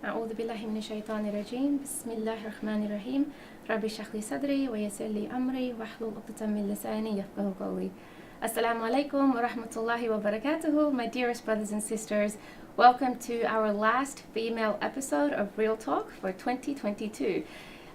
أعوذ بالله من الشيطان الرجيم بسم الله الرحمن الرحيم رب اشرح لي صدري ويسر لي أمري واحلل عقدة من لساني يفقهوا قولي. Assalamu alaikum wa rahmatullahi wa barakatuhu, my dearest brothers and sisters. Welcome to our last female episode of Real Talk for 2022.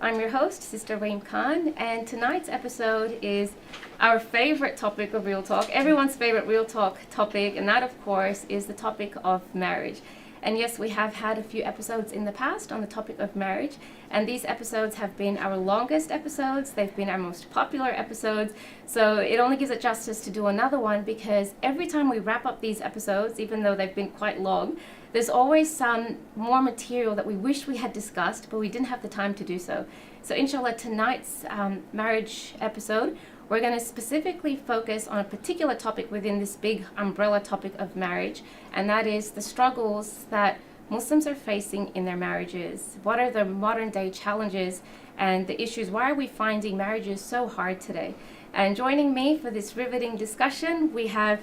I'm your host, Sister Reem Khan, and tonight's episode is our favorite topic of Real Talk, everyone's favorite Real Talk topic, and that of course is the topic of marriage. And yes, we have had a few episodes in the past on the topic of marriage, and these episodes have been our longest episodes. They've been our most popular episodes, so it only gives it justice to do another one, because every time we wrap up these episodes, even though they've been quite long, there's always some more material that we wish we had discussed, but we didn't have the time to do so. So inshallah, tonight's marriage episode, we're going to specifically focus on a particular topic within this big umbrella topic of marriage, and that is the struggles that Muslims are facing in their marriages. What are the modern day challenges and the issues? Why are we finding marriages so hard today? And joining me for this riveting discussion, we have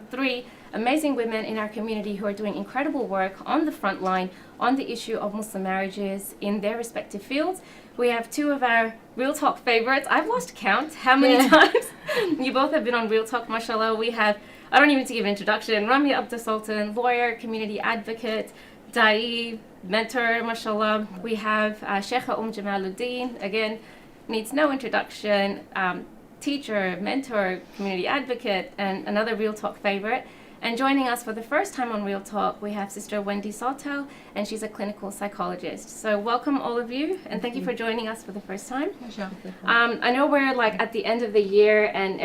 three amazing women in our community who are doing incredible work on the front line on the issue of Muslim marriages in their respective fields. We have two of our Real Talk favorites. I've lost count how many times you both have been on Real Talk, mashallah. We have, I don't even need to give an introduction, Ramia Abdul Sultan, lawyer, community advocate, da'i, mentor, mashallah. We have Sheikha Jamaluddin, again, needs no introduction, teacher, mentor, community advocate, and another Real Talk favorite. And joining us for the first time on Real Talk, we have Sister Wendy Saltel, and she's a clinical psychologist. So welcome all of you, and thank you for joining us for the first time. I know we're like at the end of the year, and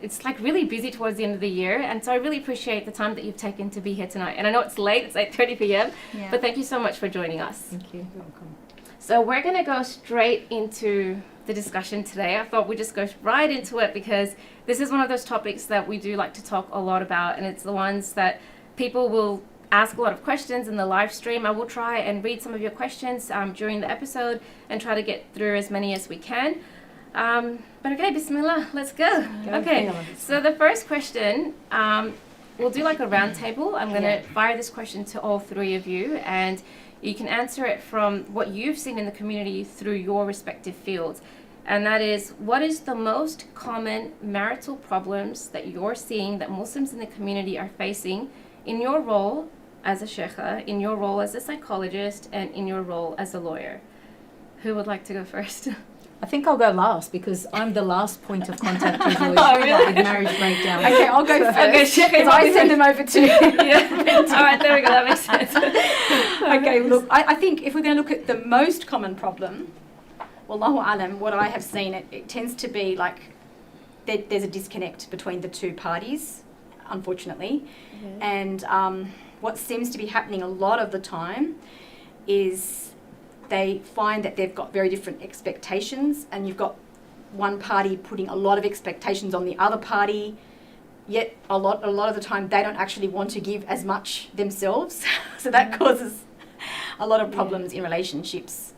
it's like really busy towards the end of the year, and so I really appreciate the time that you've taken to be here tonight. And I know it's late, it's 8:30 p.m., but thank you so much for joining us. Thank you. You're welcome. So we're going to go straight into the discussion today. I thought we'd just go right into it, because this is one of those topics that we do like to talk a lot about, and it's the ones that people will ask a lot of questions in the live stream. I will try and read some of your questions during the episode and try to get through as many as we can. But okay, bismillah, let's go. Okay, so the first question, we'll do like a round table. I'm going to fire this question to all three of you, and you can answer it from what you've seen in the community through your respective fields. And that is, what is the most common marital problems that you're seeing that Muslims in the community are facing in your role as a sheikha, in your role as a psychologist, and in your role as a lawyer? Who would like to go first? I think I'll go last, because I'm the last point of contact usually with marriage breakdown. Okay, I'll go first, because I send them over to you. All right, there we go, that makes sense. Okay, look, I think if we're going to look at the most common problem, Wallahu alam, what I have seen, it tends to be like there's a disconnect between the two parties, unfortunately. And what seems to be happening a lot of the time is they find that they've got very different expectations, and you've got one party putting a lot of expectations on the other party, yet a lot of the time they don't actually want to give as much themselves. So that causes a lot of problems in relationships.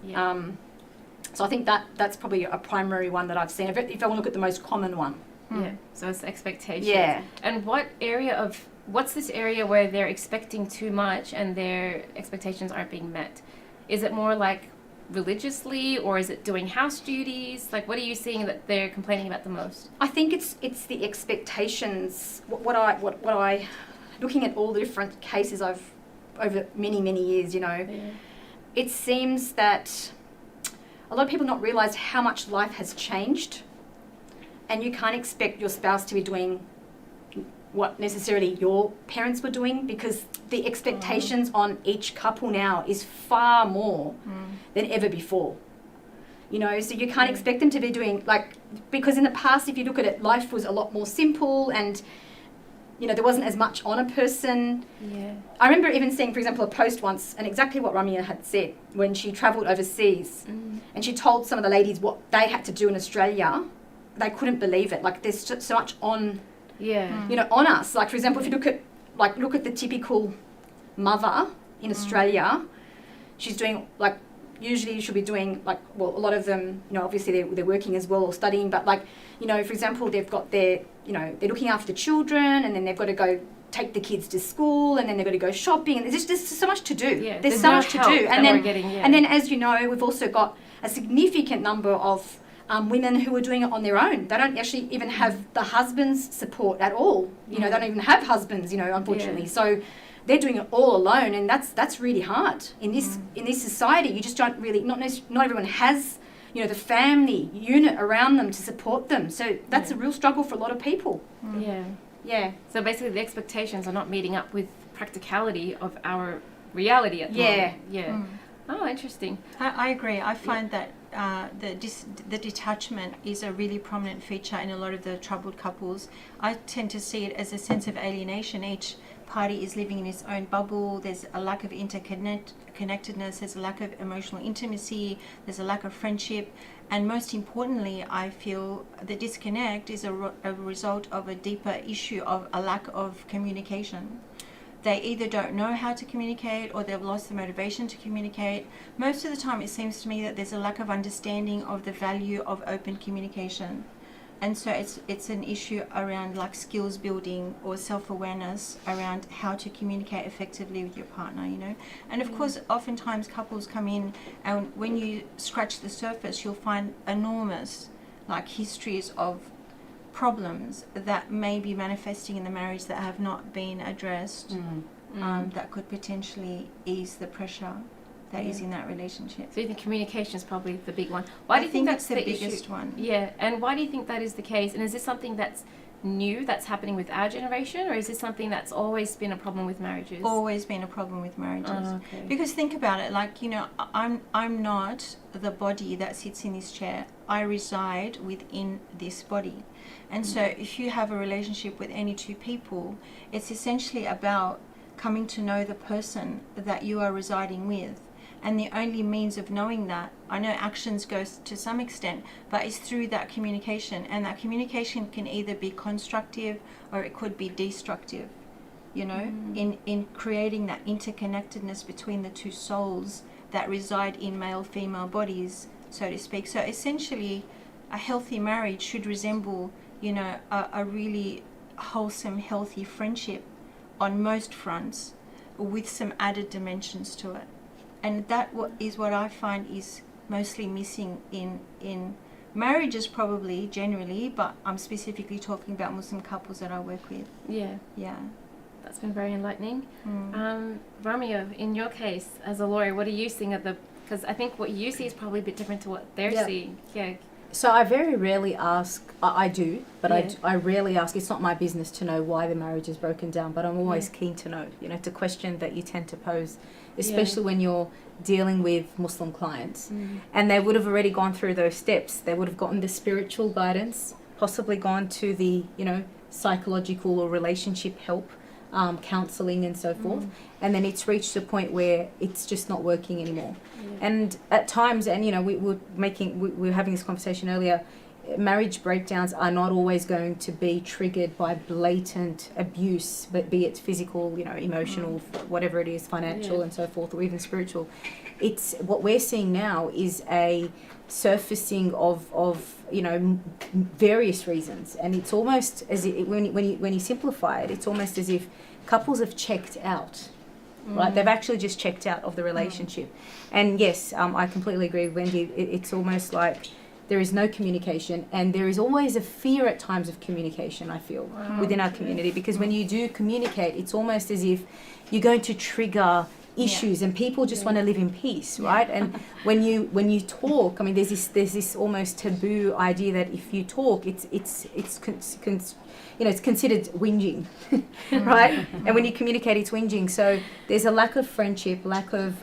So I think that's probably a primary one that I've seen, if I want to look at the most common one. Yeah, so it's expectations. Yeah. And what's this area where they're expecting too much and their expectations aren't being met? Is it more like religiously, or is it doing house duties? Like, what are you seeing that they're complaining about the most? I think it's the expectations. What I looking at all the different cases I've over many years, it seems that a lot of people not realise how much life has changed, and you can't expect your spouse to be doing what necessarily your parents were doing, because the expectations on each couple now is far more than ever before. So you can't expect them to be doing because in the past, if you look at it, life was a lot more simple, and there wasn't as much on a person. I remember even seeing, for example, a post once, and exactly what Ramia had said when she travelled overseas, and she told some of the ladies what they had to do in Australia. They couldn't believe it. Like, there's so much on on us. Like, for example, if you look at the typical mother in Australia, she's doing usually she'll be doing a lot of them, obviously they're working as well or studying, but for example, they've got their, they're looking after the children, and then they've got to go take the kids to school, and then they've got to go shopping, and there's so much to do. Yeah, there's so much to do. And then, as you know, we've also got a significant number of women who are doing it on their own. They don't actually even have the husband's support at all. You know, they don't even have husbands, you know, unfortunately. Yeah. So they're doing it all alone, and that's really hard. In this society, you just don't really, not everyone has, you know, the family unit around them to support them. So that's a real struggle for a lot of people. Yeah. So basically the expectations are not meeting up with practicality of our reality at the moment. Yeah. Oh, interesting. I agree. I find that the detachment is a really prominent feature in a lot of the troubled couples. I tend to see it as a sense of alienation. Each party is living in its own bubble. There's a lack of interconnectedness. There's a lack of emotional intimacy. There's a lack of friendship. And most importantly, I feel the disconnect is a result of a deeper issue of a lack of communication. They either don't know how to communicate, or they've lost the motivation to communicate. Most of the time, it seems to me that there's a lack of understanding of the value of open communication. And so it's an issue around like skills building or self-awareness around how to communicate effectively with your partner, you know. And of course, oftentimes couples come in, and when you scratch the surface, you'll find enormous like histories of problems that may be manifesting in the marriage that have not been addressed, that could potentially ease the pressure that is in that relationship. So you think communication is probably the big one. Why do you think that's the biggest one? Yeah, and why do you think that is the case? And is this something that's new, that's happening with our generation, or is this something that's always been a problem with marriages? Always been a problem with marriages. Oh, okay. Because think about it, like, you know, I'm not the body that sits in this chair. I reside within this body. And so if you have a relationship with any two people, it's essentially about coming to know the person that you are residing with. And the only means of knowing that, I know actions goes to some extent, but it's through that communication. And that communication can either be constructive or it could be destructive, you know, in creating that interconnectedness between the two souls that reside in male-female bodies, so to speak. So essentially, a healthy marriage should resemble, you know, a really wholesome, healthy friendship on most fronts, with some added dimensions to it. And that is what I find is mostly missing in marriages, probably generally, but I'm specifically talking about Muslim couples that I work with. Yeah. That's been very enlightening. Romeo, in your case, as a lawyer, what are you seeing because I think what you see is probably a bit different to what they're seeing. Yeah. So I very rarely ask, I do, but I rarely ask. It's not my business to know why the marriage is broken down, but I'm always keen to know, you know, it's a question that you tend to pose, especially when you're dealing with Muslim clients. And they would have already gone through those steps. They would have gotten the spiritual guidance, possibly gone to the, you know, psychological or relationship help, counselling and so forth. And then it's reached a point where it's just not working anymore. And at times, and you know, we were having this conversation earlier, marriage breakdowns are not always going to be triggered by blatant abuse, but be it physical, you know, emotional, whatever it is, financial and so forth, or even spiritual. It's what we're seeing now is a surfacing of you know, various reasons, and it's almost as if, when you simplify it, it's almost as if couples have checked out. Right, they've actually just checked out of the relationship. And yes, I completely agree with Wendy. It's almost like there is no communication, and there is always a fear at times of communication, I feel, within our community, because when you do communicate, it's almost as if you're going to trigger issues, and people just want to live in peace, right? And when you talk, I mean, there's this almost taboo idea that if you talk, it's considered whinging, right? And when you communicate, it's whinging. So there's a lack of friendship, lack of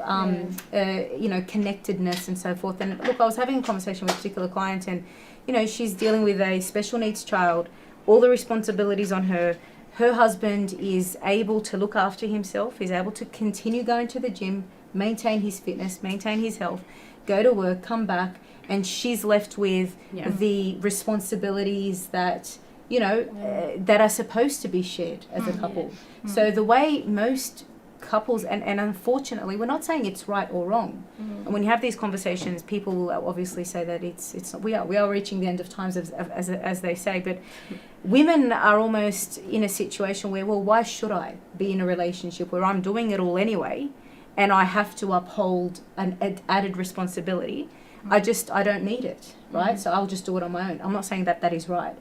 connectedness and so forth. And look, I was having a conversation with a particular client, and you know, she's dealing with a special needs child, all the responsibilities on her. Her husband is able to look after himself, he's able to continue going to the gym, maintain his fitness, maintain his health, go to work, come back, and she's left with the responsibilities that, you know, that are supposed to be shared as a couple. So the way most couples, and unfortunately, we're not saying it's right or wrong. And when you have these conversations, people will obviously say that it's we are reaching the end of times, as they say. But women are almost in a situation where, well, why should I be in a relationship where I'm doing it all anyway, and I have to uphold an added responsibility? I don't need it, right? So I'll just do it on my own. I'm not saying that is right.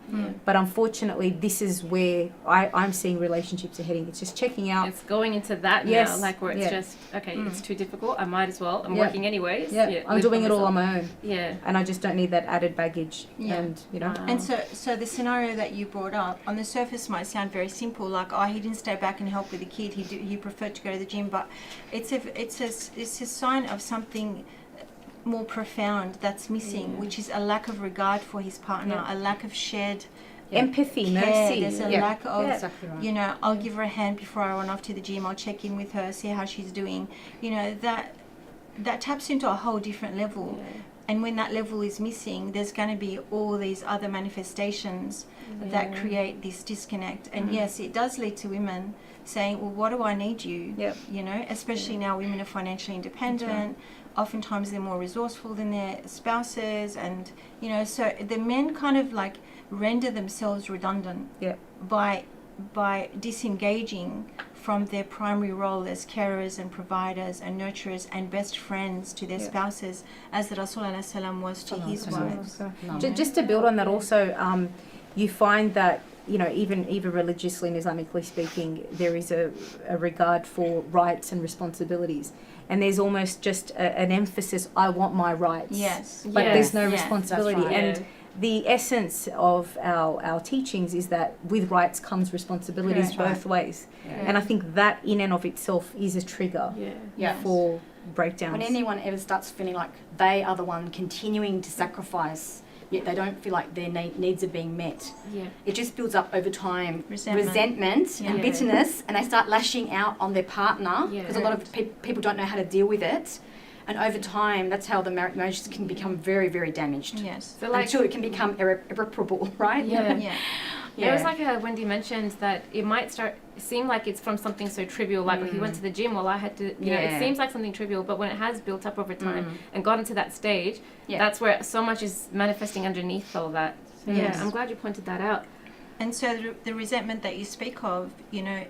But unfortunately, this is where I'm seeing relationships are heading. It's just checking out. It's going into that now, like where it's just, okay, it's too difficult. I might as well. I'm working anyways. Yeah, I'm doing it all on my own. Yeah. And I just don't need that added baggage. Yeah. And, you know. Wow. And so the scenario that you brought up on the surface might sound very simple, like, oh, he didn't stay back and help with the kid. He preferred to go to the gym, but it's a sign of something more profound that's missing, which is a lack of regard for his partner, a lack of shared empathy, care. mercy. There's a lack of, exactly right. you know, I'll give her a hand before I run off to the gym. I'll check in with her, see how she's doing. You know, that taps into a whole different level. And when that level is missing, there's going to be all these other manifestations that create this disconnect. And yes, it does lead to women saying, well, what do I need you? You know, especially now women are financially independent. Oftentimes they're more resourceful than their spouses, and you know, so the men kind of like render themselves redundant by disengaging from their primary role as carers and providers and nurturers and best friends to their spouses, as the Rasul ﷺ was to his wives. Just to build on that also, you find that, you know, even religiously and Islamically speaking, there is a regard for rights and responsibilities. And there's almost just an emphasis, I want my rights. But there's no responsibility. Right. And the essence of our teachings is that with rights comes responsibilities both ways. And I think that in and of itself is a trigger for breakdowns. When anyone ever starts feeling like they are the one continuing to sacrifice, yet they don't feel like their needs are being met. It just builds up over time resentment and bitterness, and they start lashing out on their partner because a lot of people don't know how to deal with it. And over time, that's how the marriages can become very, very damaged. So like, until it can become irreparable, right? It was like Wendy mentioned that it might seem like it's from something so trivial, like he went to the gym while I had to, you know, it seems like something trivial, but when it has built up over time and gotten to that stage, that's where so much is manifesting underneath all that. So I'm glad you pointed that out. And so the resentment that you speak of, you know,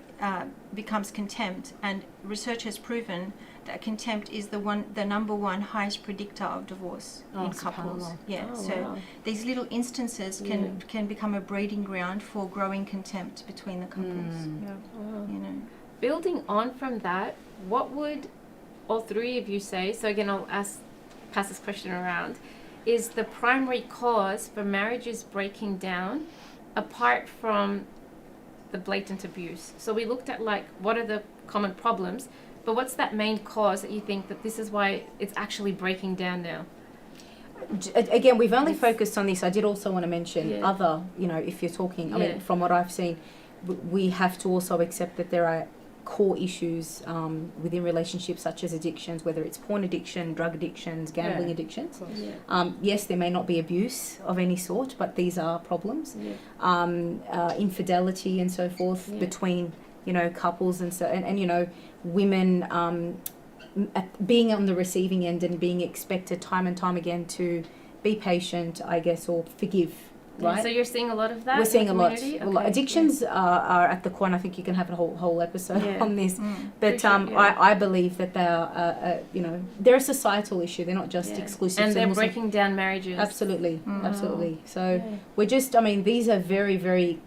becomes contempt, and research has proven that contempt is the number one highest predictor of divorce in couples. These little instances can become a breeding ground for growing contempt between the couples. You know, building on from that, what would all three of you say? So again, I'll pass this question around. Is the primary cause for marriages breaking down, apart from the blatant abuse? So we looked at like what are the common problems, but what's that main cause that you think that this is why it's actually breaking down now? Again, we've only focused on this. I did also want to mention other, you know, if you're talking, I mean, from what I've seen, we have to also accept that there are core issues within relationships such as addictions, whether it's porn addiction, drug addictions, gambling addictions. Yes, there may not be abuse of any sort, but these are problems. Infidelity and so forth between, you know, couples and you know, women being on the receiving end and being expected time and time again to be patient, I guess, or forgive. Right. So you're seeing a lot of that. We're seeing a lot. Okay. Addictions are at the core, and I think you can have a whole episode on this. But I believe that they are, you know, they're a societal issue. They're not just exclusive. And to they're Muslim. breaking down marriages. Absolutely. So we're just. I mean, these are very, very,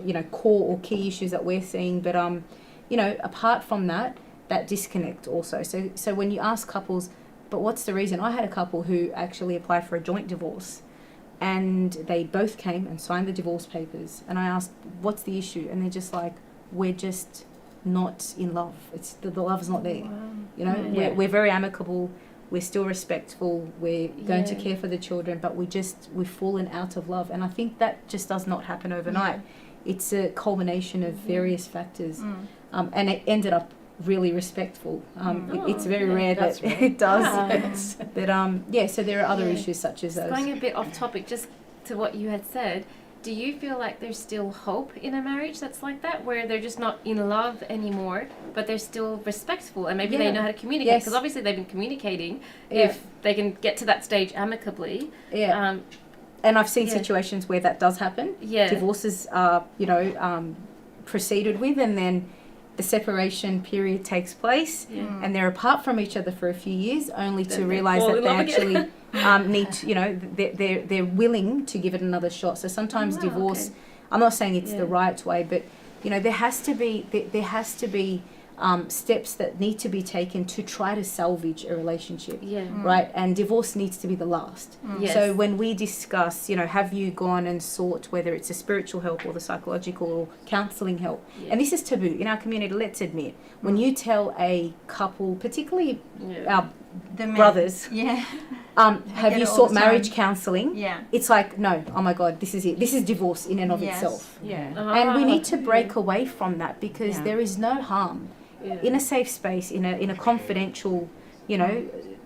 you know, core or key issues that we're seeing. But you know, apart from that disconnect also. So when you ask couples, but what's the reason? I had a couple who actually applied for a joint divorce. And they both came and signed the divorce papers. And I asked, what's the issue? And they're just like, we're just not in love. It's the love's not there. Wow. You know, we're very amicable. We're still respectful. We're going to care for the children, but we've fallen out of love. And I think that just does not happen overnight. It's a culmination of various factors. And it ended up really respectful. It's very rare that it does. But so there are other issues such as those. Going a bit off topic, just to what you had said, do you feel like there's still hope in a marriage that's like that, where they're just not in love anymore, but they're still respectful and maybe they know how to communicate? Yes. Because obviously they've been communicating. Yeah. If they can get to that stage amicably. Yeah. And I've seen situations where that does happen. Yeah. Divorces are, proceeded with, and then the separation period takes place, and they're apart from each other for a few years, only to realise that they actually need to, they're willing to give it another shot. So sometimes divorce, I'm not saying it's the right way, but there has to be steps that need to be taken to try to salvage a relationship, right? And divorce needs to be the last. Yes. So when we discuss, have you gone and sought whether it's a spiritual help or the psychological or counselling help? And this is taboo in our community, let's admit. When you tell a couple, particularly our brothers, have you sought marriage counselling? Yeah. It's like, no, oh my God, this is it. This is divorce in and of itself. Yeah. And we need to break away from that, because there is no harm in a safe space, in a confidential, environment,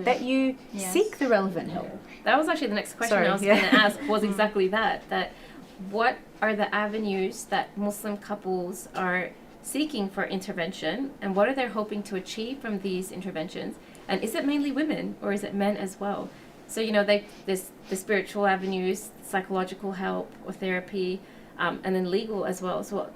that you seek the relevant help. That was actually the next question I was going to ask, was exactly that what are the avenues that Muslim couples are seeking for intervention, and what are they hoping to achieve from these interventions? And is it mainly women, or is it men as well? So, there's the spiritual avenues, psychological help or therapy, and then legal as well. So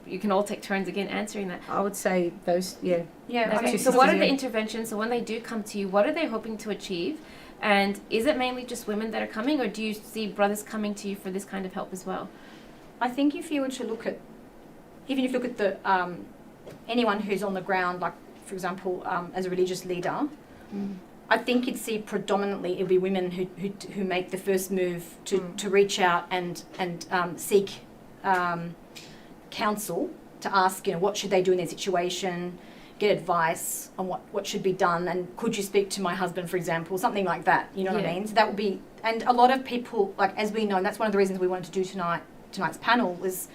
you can all take turns again answering that. I would say those, Yeah. Okay. So what are the interventions? So when they do come to you, what are they hoping to achieve? And is it mainly just women that are coming, or do you see brothers coming to you for this kind of help as well? I think if you were to look at, even if you look at the anyone who's on the ground, like for example, as a religious leader, I think you'd see predominantly it'll be women who make the first move to reach out and seek counsel, to ask, what should they do in their situation, get advice on what should be done, and could you speak to my husband, for example, something like that, what I mean? So that would be, and a lot of people, like as we know, and that's one of the reasons we wanted to do tonight's panel was,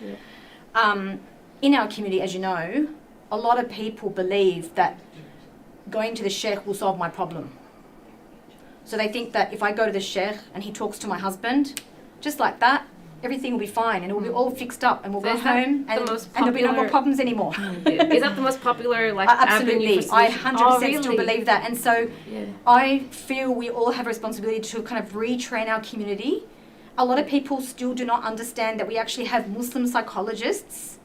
in our community, as you know, a lot of people believe that going to the sheikh will solve my problem. So they think that if I go to the sheikh and he talks to my husband, just like that, everything will be fine and it will be all fixed up, and we'll go home and there'll be no more problems anymore. Is that the most popular absolutely, avenue for I solution? 100% still believe that. And so I feel we all have a responsibility to kind of retrain our community. A lot of people still do not understand that we actually have Muslim psychologists.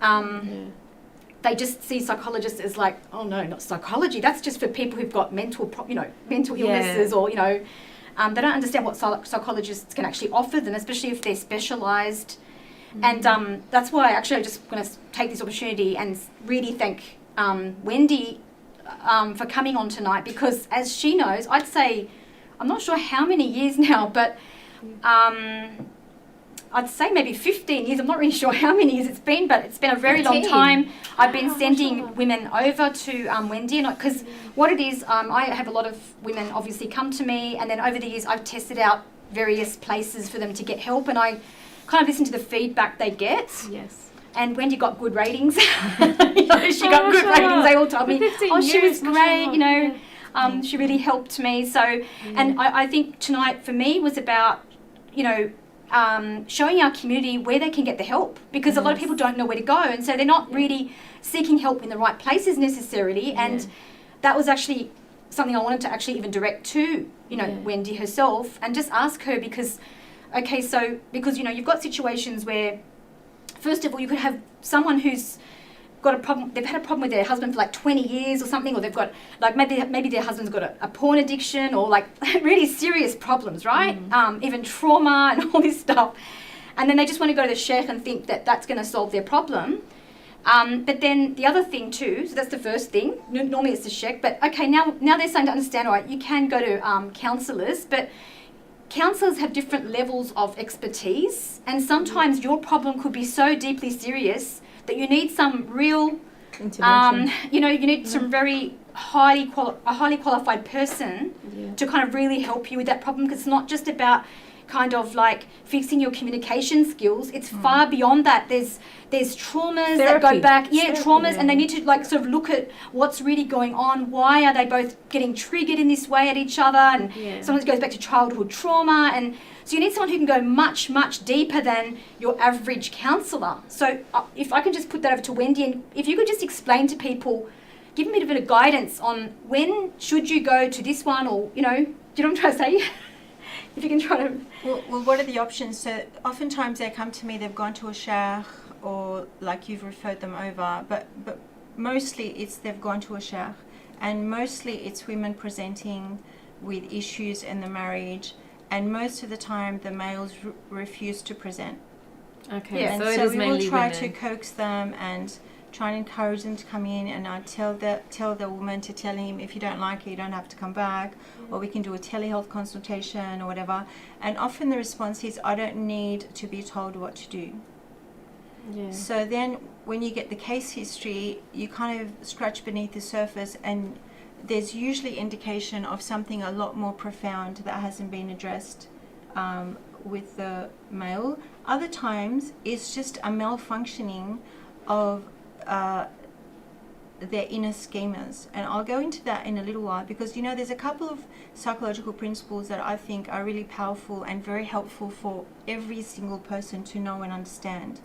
They just see psychologists as like, oh no, not psychology, that's just for people who've got mental illnesses, or they don't understand what psychologists can actually offer them, especially if they're specialised. And that's why I just want to take this opportunity and really thank Wendy for coming on tonight, because as she knows, I'd say, I'm not sure how many years now, but I'd say maybe 15 years. I'm not really sure how many years it's been, but it's been a very long time. I've been sending women over to Wendy, because what it is, I have a lot of women obviously come to me, and then over the years I've tested out various places for them to get help, and I kind of listen to the feedback they get. Yes. And Wendy got good ratings. She got good ratings. They all told me, she was great, she really helped me. So, and I think tonight for me was about, showing our community where they can get the help, because a lot of people don't know where to go, and so they're not really seeking help in the right places necessarily. And that was actually something I wanted to actually even direct to, Wendy herself, and just ask her, because you've got situations where, first of all, you could have someone who's got a problem, they've had a problem with their husband for like 20 years or something, or they've got like maybe their husband's got a porn addiction, or like really serious problems, right? Even trauma and all this stuff. And then they just want to go to the sheikh and think that that's going to solve their problem. But then the other thing too, so that's the first thing, normally it's the sheikh, but okay, now they're starting to understand, all right, you can go to counsellors, but counsellors have different levels of expertise, and sometimes your problem could be so deeply serious that you need some real intervention. You need some very highly qualified person to kind of really help you with that problem, because it's not just about kind of like fixing your communication skills. It's far beyond that. There's traumas that go back, traumas, and they need to like sort of look at what's really going on. Why are they both getting triggered in this way at each other? And sometimes it goes back to childhood trauma. And so you need someone who can go much, much deeper than your average counsellor. So if I can just put that over to Wendy, and if you could just explain to people, give me a bit of guidance on when should you go to this one, or, you know, do you know what I'm trying to say? If you can try to... Well, what are the options? So oftentimes they come to me, they've gone to a sheikh, or like you've referred them over, but mostly it's they've gone to a sheikh, and mostly it's women presenting with issues in the marriage, and most of the time the males refuse to present. Okay, And so it so is we mainly will try women. to coax them and try and encourage them to come in, and I tell the woman to tell him, if you don't like it, you don't have to come back, or we can do a telehealth consultation or whatever. And often the response is, I don't need to be told what to do. Yeah. So then when you get the case history, you kind of scratch beneath the surface, and there's usually indication of something a lot more profound that hasn't been addressed with the male. Other times it's just a malfunctioning of their inner schemas, and I'll go into that in a little while, because, you know, there's a couple of psychological principles that I think are really powerful and very helpful for every single person to know and understand,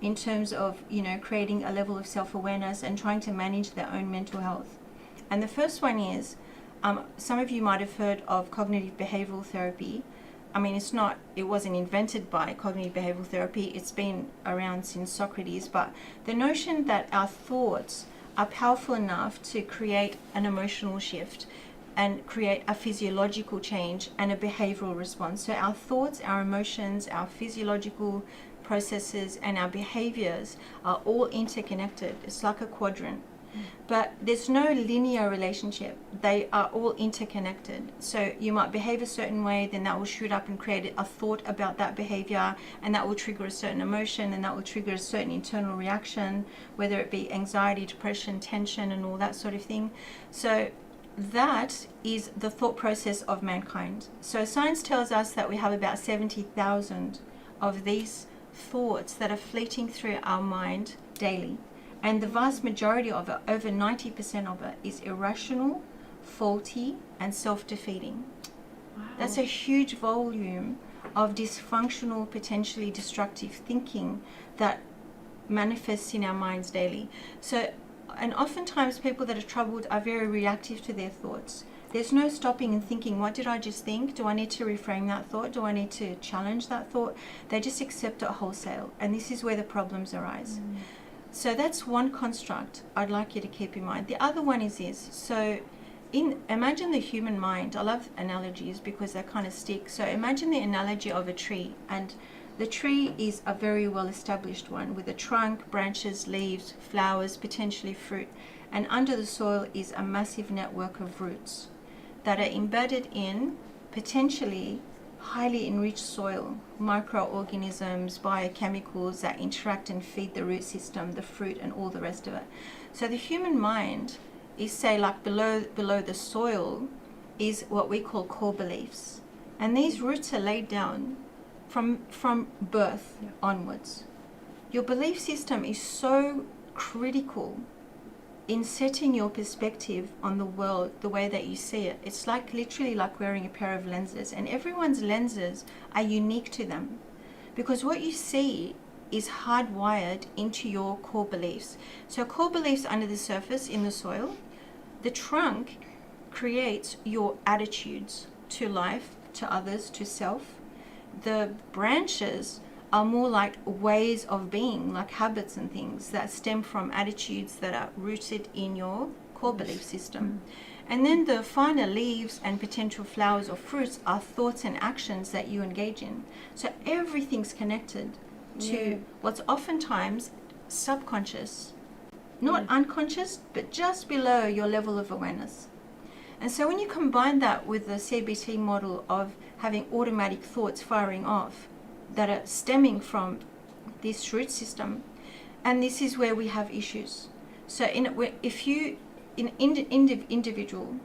in terms of, you know, creating a level of self-awareness and trying to manage their own mental health. And the first one is, some of you might have heard of cognitive behavioral therapy. I mean, it wasn't invented by cognitive behavioral therapy. It's been around since Socrates, but the notion that our thoughts are powerful enough to create an emotional shift and create a physiological change and a behavioral response. So our thoughts, our emotions, our physiological processes, and our behaviors are all interconnected. It's like a quadrant. But there's no linear relationship. They are all interconnected. So you might behave a certain way, then that will shoot up and create a thought about that behavior, and that will trigger a certain emotion, and that will trigger a certain internal reaction, whether it be anxiety, depression, tension, and all that sort of thing. So that is the thought process of mankind. So science tells us that we have about 70,000 of these thoughts that are fleeting through our mind daily. And the vast majority of it, over 90% of it, is irrational, faulty, and self-defeating. Wow. That's a huge volume of dysfunctional, potentially destructive thinking that manifests in our minds daily. So, and oftentimes people that are troubled are very reactive to their thoughts. There's no stopping and thinking, what did I just think? Do I need to reframe that thought? Do I need to challenge that thought? They just accept it wholesale. And this is where the problems arise. So that's one construct I'd like you to keep in mind. The other one is this. So imagine the human mind. I love analogies because they kind of stick. So imagine the analogy of a tree, and the tree is a very well established one with a trunk, branches, leaves, flowers, potentially fruit. And under the soil is a massive network of roots that are embedded in potentially highly enriched soil, microorganisms, biochemicals that interact and feed the root system, the fruit, and all the rest of it. So the human mind is, say, like below the soil is what we call core beliefs. And these roots are laid down from birth onwards. Your belief system is so critical in setting your perspective on the world, the way that you see it. It's like literally like wearing a pair of lenses, and everyone's lenses are unique to them, because what you see is hardwired into your core beliefs. So core beliefs under the surface in the soil, the trunk creates your attitudes to life, to others, to self. The branches are more like ways of being, like habits and things that stem from attitudes that are rooted in your core belief system. And then the finer leaves and potential flowers or fruits are thoughts and actions that you engage in. So everything's connected to what's oftentimes subconscious, not unconscious, but just below your level of awareness. And so when you combine that with the CBT model of having automatic thoughts firing off, that are stemming from this root system, and this is where we have issues. So if you, an individual,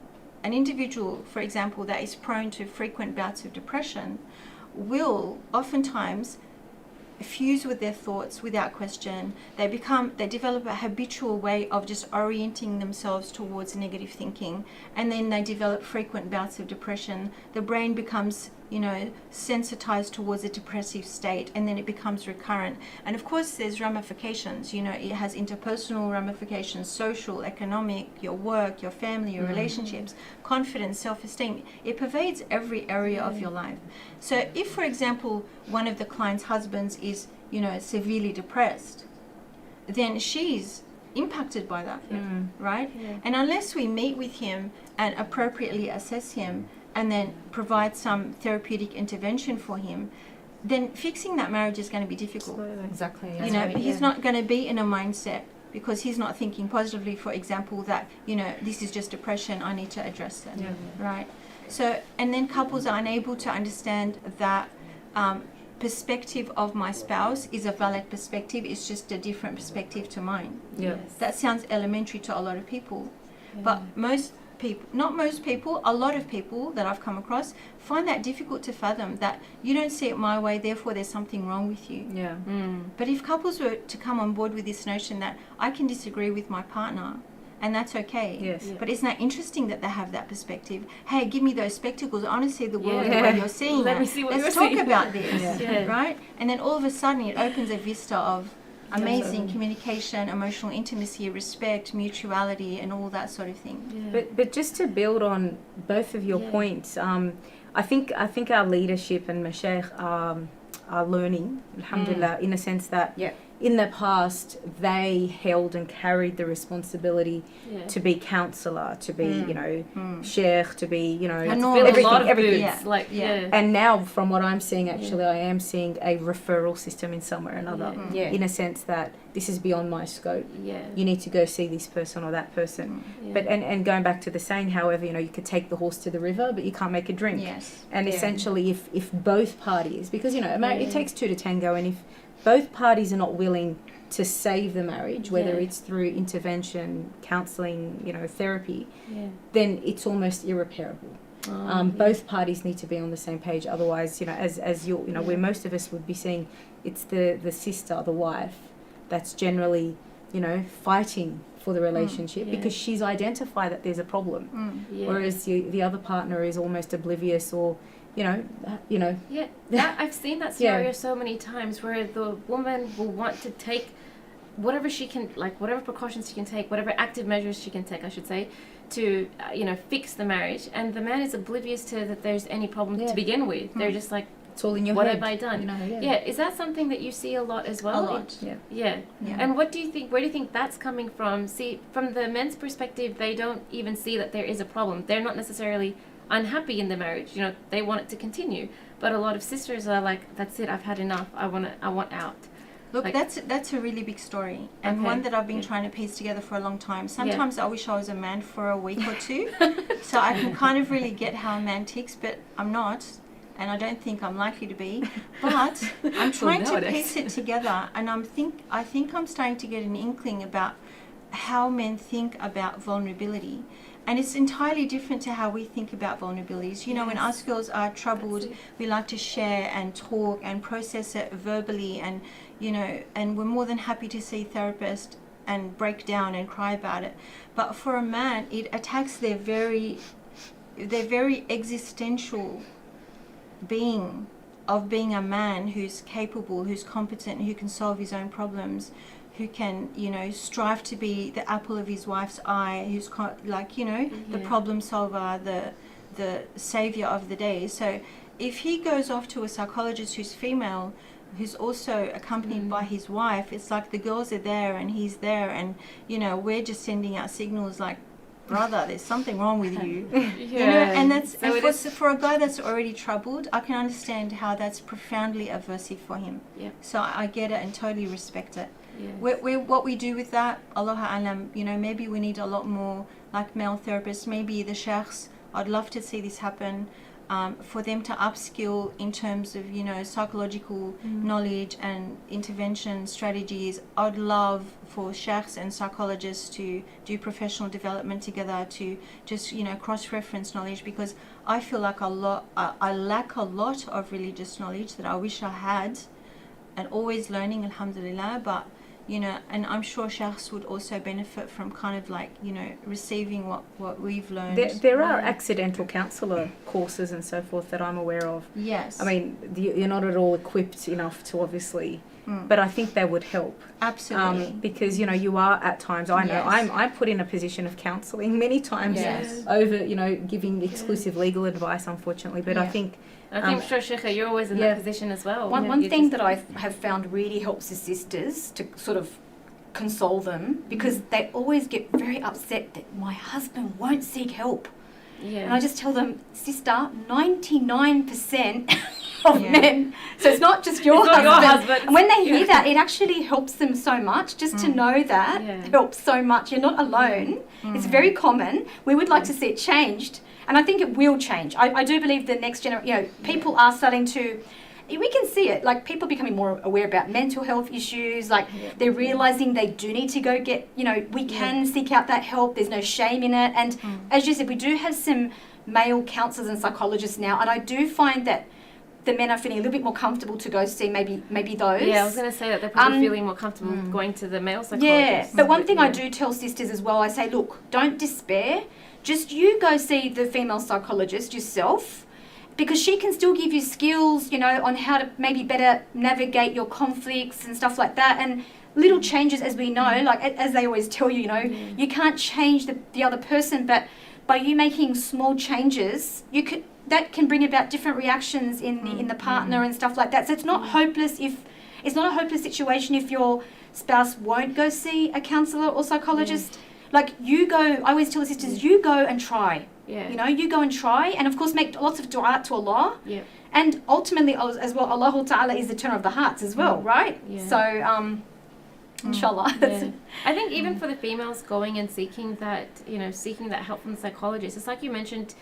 for example, that is prone to frequent bouts of depression, will oftentimes fuse with their thoughts without question. They develop a habitual way of just orienting themselves towards negative thinking, and then they develop frequent bouts of depression. The brain becomes, sensitized towards a depressive state, and then it becomes recurrent. And of course there's ramifications, it has interpersonal ramifications, social, economic, your work, your family, your relationships, confidence, self-esteem. It pervades every area of your life. So if, for example, one of the client's husbands is, severely depressed, then she's impacted by that, right? Yeah. And unless we meet with him and appropriately assess him and then provide some therapeutic intervention for him, then fixing that marriage is going to be difficult. Exactly. He's not going to be in a mindset, because he's not thinking positively, for example, that, this is just depression, I need to address it, right? So, and then couples are unable to understand that perspective of my spouse is a valid perspective, it's just a different perspective to mine. Yes. That sounds elementary to a lot of people, but not most people, a lot of people that I've come across find that difficult to fathom, that you don't see it my way, therefore there's something wrong with you. Yeah. But if couples were to come on board with this notion that I can disagree with my partner, and that's okay. Yes. Yeah. But isn't that interesting that they have that perspective? Hey, give me those spectacles. I want to see the world the way you're seeing Let it. me see what Let's you're talk seeing. about this, Yeah. right? And then all of a sudden it opens a vista of amazing communication, emotional intimacy, respect, mutuality, and all that sort of thing. Yeah. But just to build on both of your points, I think our leadership and Mashaykh are learning, alhamdulillah, in a sense that in the past they held and carried the responsibility to be counsellor, to be sheikh, to be and everything, a lot of everything. boots, And now, from what I'm seeing, actually, I am seeing a referral system in some way or another, in a sense that this is beyond my scope. You need to go see this person or that person. But and going back to the saying, however, you could take the horse to the river, but you can't make it drink. Yes. And essentially, if both parties, because it takes two to tango, and if both parties are not willing to save the marriage, whether it's through intervention, counselling, therapy, then it's almost irreparable. Both parties need to be on the same page. Otherwise, as you're, where most of us would be seeing, it's the sister, the wife, that's generally, fighting for the relationship because she's identified that there's a problem, whereas the other partner is almost oblivious or. I've seen that scenario so many times where the woman will want to take whatever she can, whatever precautions she can take, whatever active measures she can take, I should say, to fix the marriage, and the man is oblivious to that there's any problem to begin with. They're just like, it's all in your what head. have I done? Is that something that you see a lot as well? A lot. Yeah. And what do you think? Where do you think that's coming from? See, from the men's perspective, they don't even see that there is a problem. They're not necessarily unhappy in the marriage. They want it to continue. But a lot of sisters are like, that's it. I've had enough. I want out. Look, that's a really big story, and one that I've been trying to piece together for a long time. Sometimes I wish I was a man for a week or two, so I can kind of really get how a man ticks, but I'm not, and I don't think I'm likely to be. But I'm trying to piece it together, and I think I'm starting to get an inkling about how men think about vulnerability. And it's entirely different to how we think about vulnerabilities. When us girls are troubled, we like to share and talk and process it verbally, and and we're more than happy to see therapists and break down and cry about it. But for a man, it attacks their very existential being of being a man who's capable, who's competent, who can solve his own problems, who can, strive to be the apple of his wife's eye, who's the problem solver, the savior of the day. So if he goes off to a psychologist who's female, who's also accompanied by his wife, it's like the girls are there and he's there, and we're just sending out signals like, brother, there's something wrong with you. And that's so for a guy that's already troubled, I can understand how that's profoundly aversive for him. So I get it and totally respect it. What we do with that, Allahu Alam, maybe we need a lot more like male therapists, maybe the sheikhs. I'd love to see this happen. for them to upskill in terms of, you know, psychological knowledge and intervention strategies. I'd love for sheikhs and psychologists to do professional development together, to just, you know, cross-reference knowledge, because I feel like I lack a lot of religious knowledge that I wish I had, and always learning, alhamdulillah. But, you know, and I'm sure sheikhs would also benefit from kind of like, you know, receiving what we've learned. There are accidental counsellor courses and so forth that I'm aware of. Yes. I mean, you're not at all equipped enough to obviously, but I think they would help. Absolutely. Because, you know, you are at times, I know, Yes. I'm put in a position of counselling many times Yes. over, you know, giving exclusive legal advice, unfortunately. But I Yeah. think I think, sure, Sheikha, you're always in that position as well. One You thing just- that I have found really helps the sisters to sort of console them, because they always get very upset that my husband won't seek help. Yeah. And I just tell them, sister, 99% of Yeah. men, so it's not just your It's not husband. your husband. And when they hear that, it actually helps them so much. Just to know that helps so much. You're not alone. It's very common. We would like to see it changed, and I think it will change. I do believe the next generation, you know, people are starting to, we can see it, like people becoming more aware about mental health issues, like they're realising they do need to go get, you know, we can seek out that help, there's no shame in it. And as you said, we do have some male counsellors and psychologists now, and I do find that the men are feeling a little bit more comfortable to go see maybe those. Yeah, I was going to say that they're probably feeling more comfortable going to the male psychologist. Yeah, but one thing I do tell sisters as well, I say, look, don't despair. Just you go see the female psychologist yourself, because she can still give you skills, you know, on how to maybe better navigate your conflicts and stuff like that. And little changes, as we know, like as they always tell you, you know, you can't change the other person, but by you making small changes, that can bring about different reactions in the partner and stuff like that. So it's not hopeless it's not a hopeless situation if your spouse won't go see a counsellor or psychologist. Like you go, I always tell the sisters, you go and try. Yeah. You know, you go and try, and of course make lots of dua to Allah. Yeah. And ultimately as well, Allah Ta'ala is the turner of the hearts as well, right? Yeah. So inshallah. Yeah. I think even for the females going and seeking that help from the psychologist, it's like you mentioned,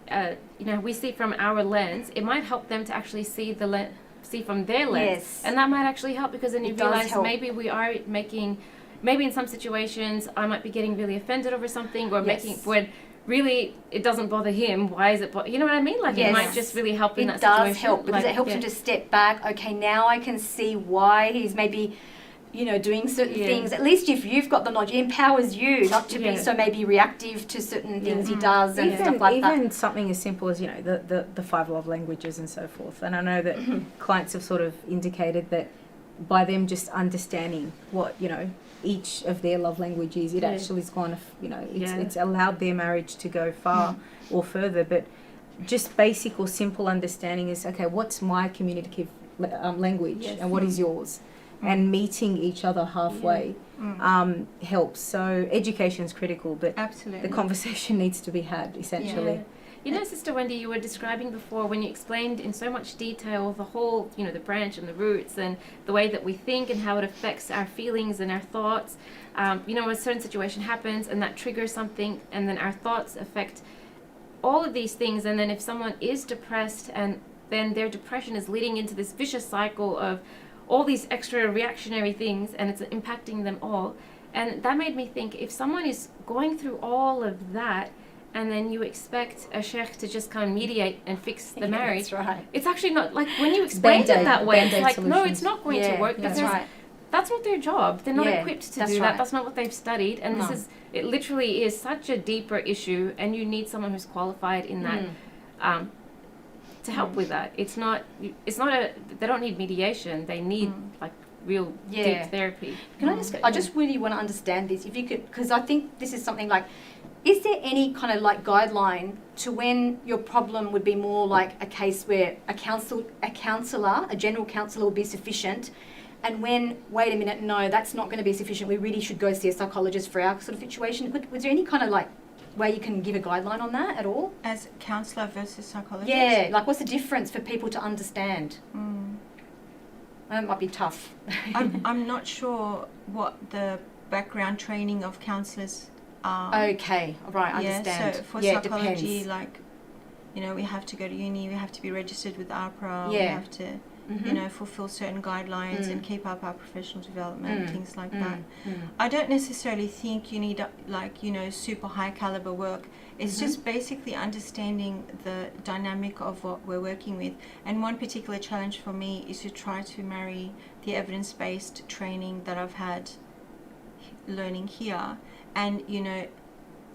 you know, we see from our lens, it might help them to actually see from their lens. Yes. And that might actually help, because then you It does realize help. maybe we are maybe in some situations I might be getting really offended over something, or making, when really it doesn't bother him. Why is it you know what I mean? Like it might just really help in that situation. It does help, because it helps him to step back. Okay, now I can see why he's maybe, you know, doing certain things. At least if you've got the knowledge, it empowers you not to be so maybe reactive to certain things he does and stuff like that. Even something as simple as, you know, the 5 love languages and so forth. And I know that clients have sort of indicated that by them just understanding what, you know, each of their love languages, it actually has gone, you know, it's allowed their marriage to go far or further. But just basic or simple understanding is, okay, what's my communicative language and what is yours? And meeting each other halfway helps. So education is critical, but Absolutely. the conversation needs to be had, essentially. Yeah. You know, Sister Wendy, you were describing before, when you explained in so much detail the whole, you know, the branch and the roots and the way that we think and how it affects our feelings and our thoughts. You know, when a certain situation happens and that triggers something, and then our thoughts affect all of these things. And then if someone is depressed, and then their depression is leading into this vicious cycle of all these extra reactionary things, and it's impacting them all. And that made me think, if someone is going through all of that, and then you expect a sheikh to just kind of mediate and fix the marriage, That's right. it's actually not, like when you explain it that way, it's Band-Aid like, no, solutions. it's not going to work, That's because right. that's not their job. They're not Yeah, equipped to that's do right. that. That's not what they've studied. And No. it literally is such a deeper issue, and you need someone who's qualified in that to help with that. They don't need mediation. They need like real deep therapy. Can I just really want to understand this, if you could, because I think this is something like, is there any kind of like guideline to when your problem would be more like a case where a general counsellor will be sufficient, and when, wait a minute, no, that's not going to be sufficient, we really should go see a psychologist for our sort of situation? Was there any kind of like way you can give a guideline on that at all? As counsellor versus psychologist? Yeah, like what's the difference for people to understand? That might be tough. I'm not sure what the background training of counsellors are. Okay, all right, I understand. So for it psychology, depends. like you know, we have to go to uni, we have to be registered with APRA, we Yeah. have to, Mhm. you know, fulfill certain guidelines and keep up our professional development, things like that. I don't necessarily think you need like, you know, super high caliber work. It's just basically understanding the dynamic of what we're working with. And one particular challenge for me is to try to marry the evidence-based training that I've had learning here and, you know,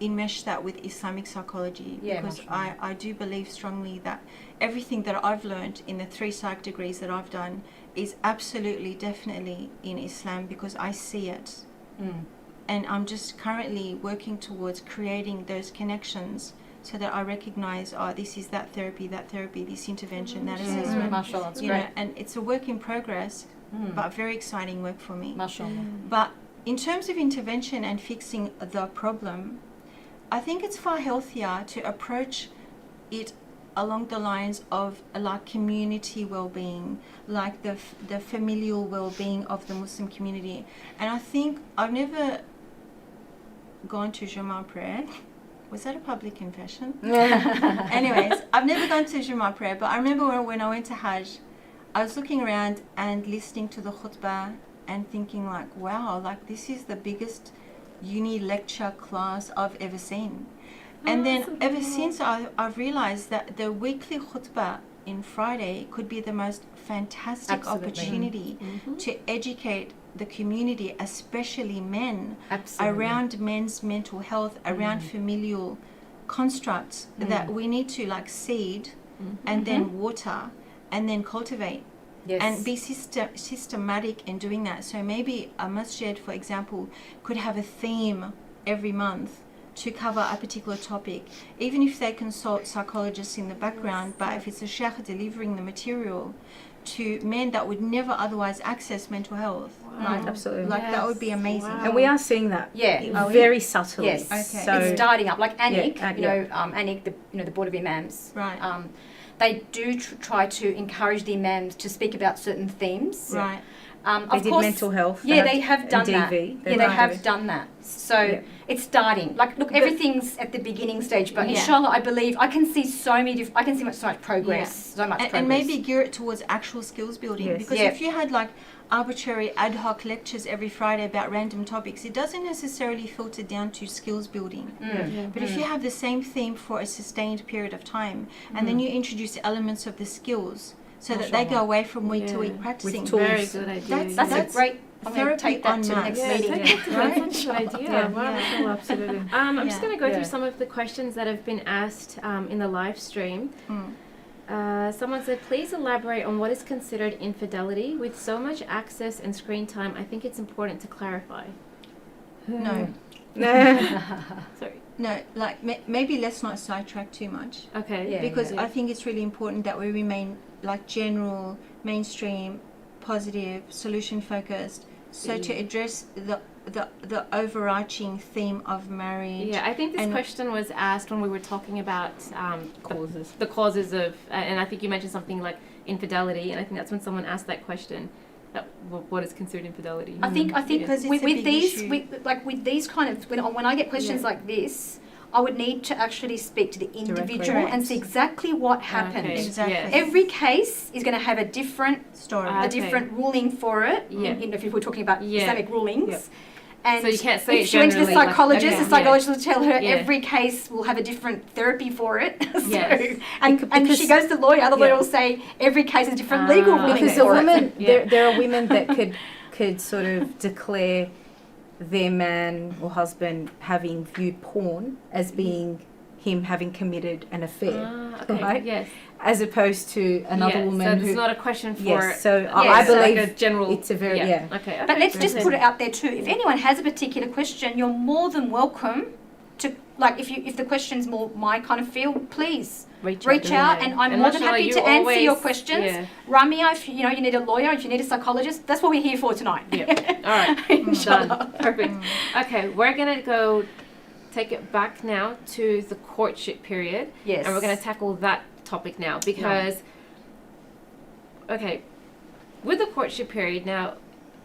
enmesh that with Islamic psychology, because I do believe strongly that everything that I've learned in the 3 psych degrees that I've done is absolutely, definitely in Islam, because I see it. And I'm just currently working towards creating those connections so that I recognize, oh, this is that therapy, this intervention, that assessment. Mashallah, that's You great. know, and it's a work in progress, but very exciting work for me. Mashallah. But in terms of intervention and fixing the problem, I think it's far healthier to approach it along the lines of like community well-being, like the familial well-being of the Muslim community. And I think I've never gone to Jummah prayer. Was that a public confession? Anyways, I've never gone to Jummah prayer, but I remember when I went to Hajj, I was looking around and listening to the khutbah and thinking like, wow, like this is the biggest uni lecture class I've ever seen. And then ever since I've realized that the weekly khutbah in Friday could be the most fantastic opportunity to educate the community, especially men, around men's mental health, around familial constructs that we need to like seed and then water and then cultivate. Yes. And be systematic in doing that. So maybe a masjid, for example, could have a theme every month to cover a particular topic, even if they consult psychologists in the background. But if it's a sheikh delivering the material to men that would never otherwise access mental health, Absolutely. like that would be amazing. And we are seeing that Yeah. very subtly. Yes. Okay. So It's starting up. Like ANIC, Yeah, ANIC, the Board of Imams. Right. They do try to encourage the imams to speak about certain themes. Right. they did mental health. Yeah, they have done that. DV. Yeah, they have done that. So it's starting. Like, look, everything's at the beginning stage, but inshallah, I believe I can see so many. I can see so much progress. So much progress. And maybe gear it towards actual skills building. Yes. Because if you had like arbitrary ad hoc lectures every Friday about random topics, it doesn't necessarily filter down to skills building. But if you have the same theme for a sustained period of time, and then you introduce elements of the skills so that they go away from week to week practicing. With tools. Very good idea. That's a great. I'm going to take that to the next meeting. That's a good idea. Wow. Absolutely. I'm just going to go Yeah. through some of the questions that have been asked in the live stream. Someone said, please elaborate on what is considered infidelity. With so much access and screen time, I think it's important to clarify. No. Sorry. No, like maybe let's not sidetrack too much. Okay. Yeah. Because I think it's really important that we remain like general, mainstream, positive, solution focused. So to address the overarching theme of marriage. Yeah, I think this and- question was asked when we were talking about Causes. the causes of, and I think you mentioned something like infidelity, and I think that's when someone asked that question. That what is considered infidelity? I think Because it's with a big these issue. with these kind of when I get questions like this, I would need to actually speak to the individual Correct. and see exactly what happened. Okay. Exactly. Yes. Every case is going to have a different Story. a different ruling for it. Yeah. If we're talking about Yeah. Islamic rulings. Yep. And So you can't say if it she went to the generally, like, psychologist, okay, the psychologist will tell her Yeah. every case will have a different therapy for it. So, Yes. and if Because- she goes to the lawyer, the lawyer will say every case is a different legal ruling Okay. Because for a it. woman, Yeah. there are women that could sort of declare their man or husband having viewed porn as being him having committed an affair, Okay. right? Yes. As opposed to another Yeah, woman so who. it's not a question for. Yes, so Yes. I So believe like a general. it's a very Okay. But let's just put it out there too. If anyone has a particular question, you're more than welcome to, like, if the question's more my kind of field, please reach out, and I'm more than mashallah, happy you to answer your always- questions. Yeah. Ramia, if you need a lawyer, if you need a psychologist, that's what we're here for tonight. Yeah. All right. Done. Perfect. Okay, we're gonna go take it back now to the courtship period. Yes. And we're going to tackle that topic now because, okay, with the courtship period now,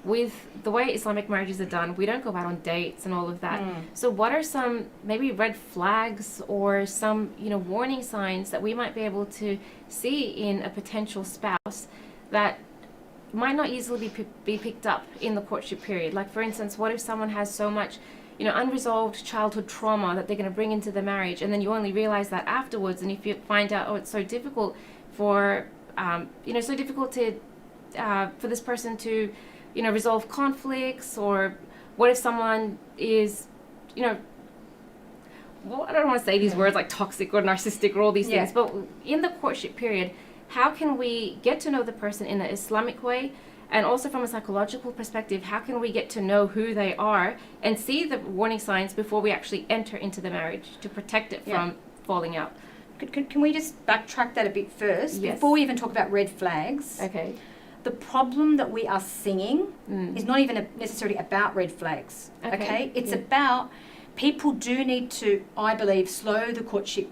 with the way Islamic marriages are done, we don't go out on dates and all of that. Mm. So what are some maybe red flags or some, warning signs that we might be able to see in a potential spouse that might not easily be picked up in the courtship period? Like, for instance, what if someone has so much, unresolved childhood trauma that they're going to bring into the marriage, and then you only realize that afterwards, and if you find out, it's so difficult for, so difficult to, for this person to, resolve conflicts, or what if someone is, well, I don't want to say these words like toxic or narcissistic or all these things, but in the courtship period, how can we get to know the person in an Islamic way? And also from a psychological perspective, how can we get to know who they are and see the warning signs before we actually enter into the marriage to protect it from falling out? Can we just backtrack that a bit first? Yes. Before we even talk about red flags, Okay. the problem that we are seeing is not even necessarily about red flags, okay? It's about people do need to, I believe, slow the courtship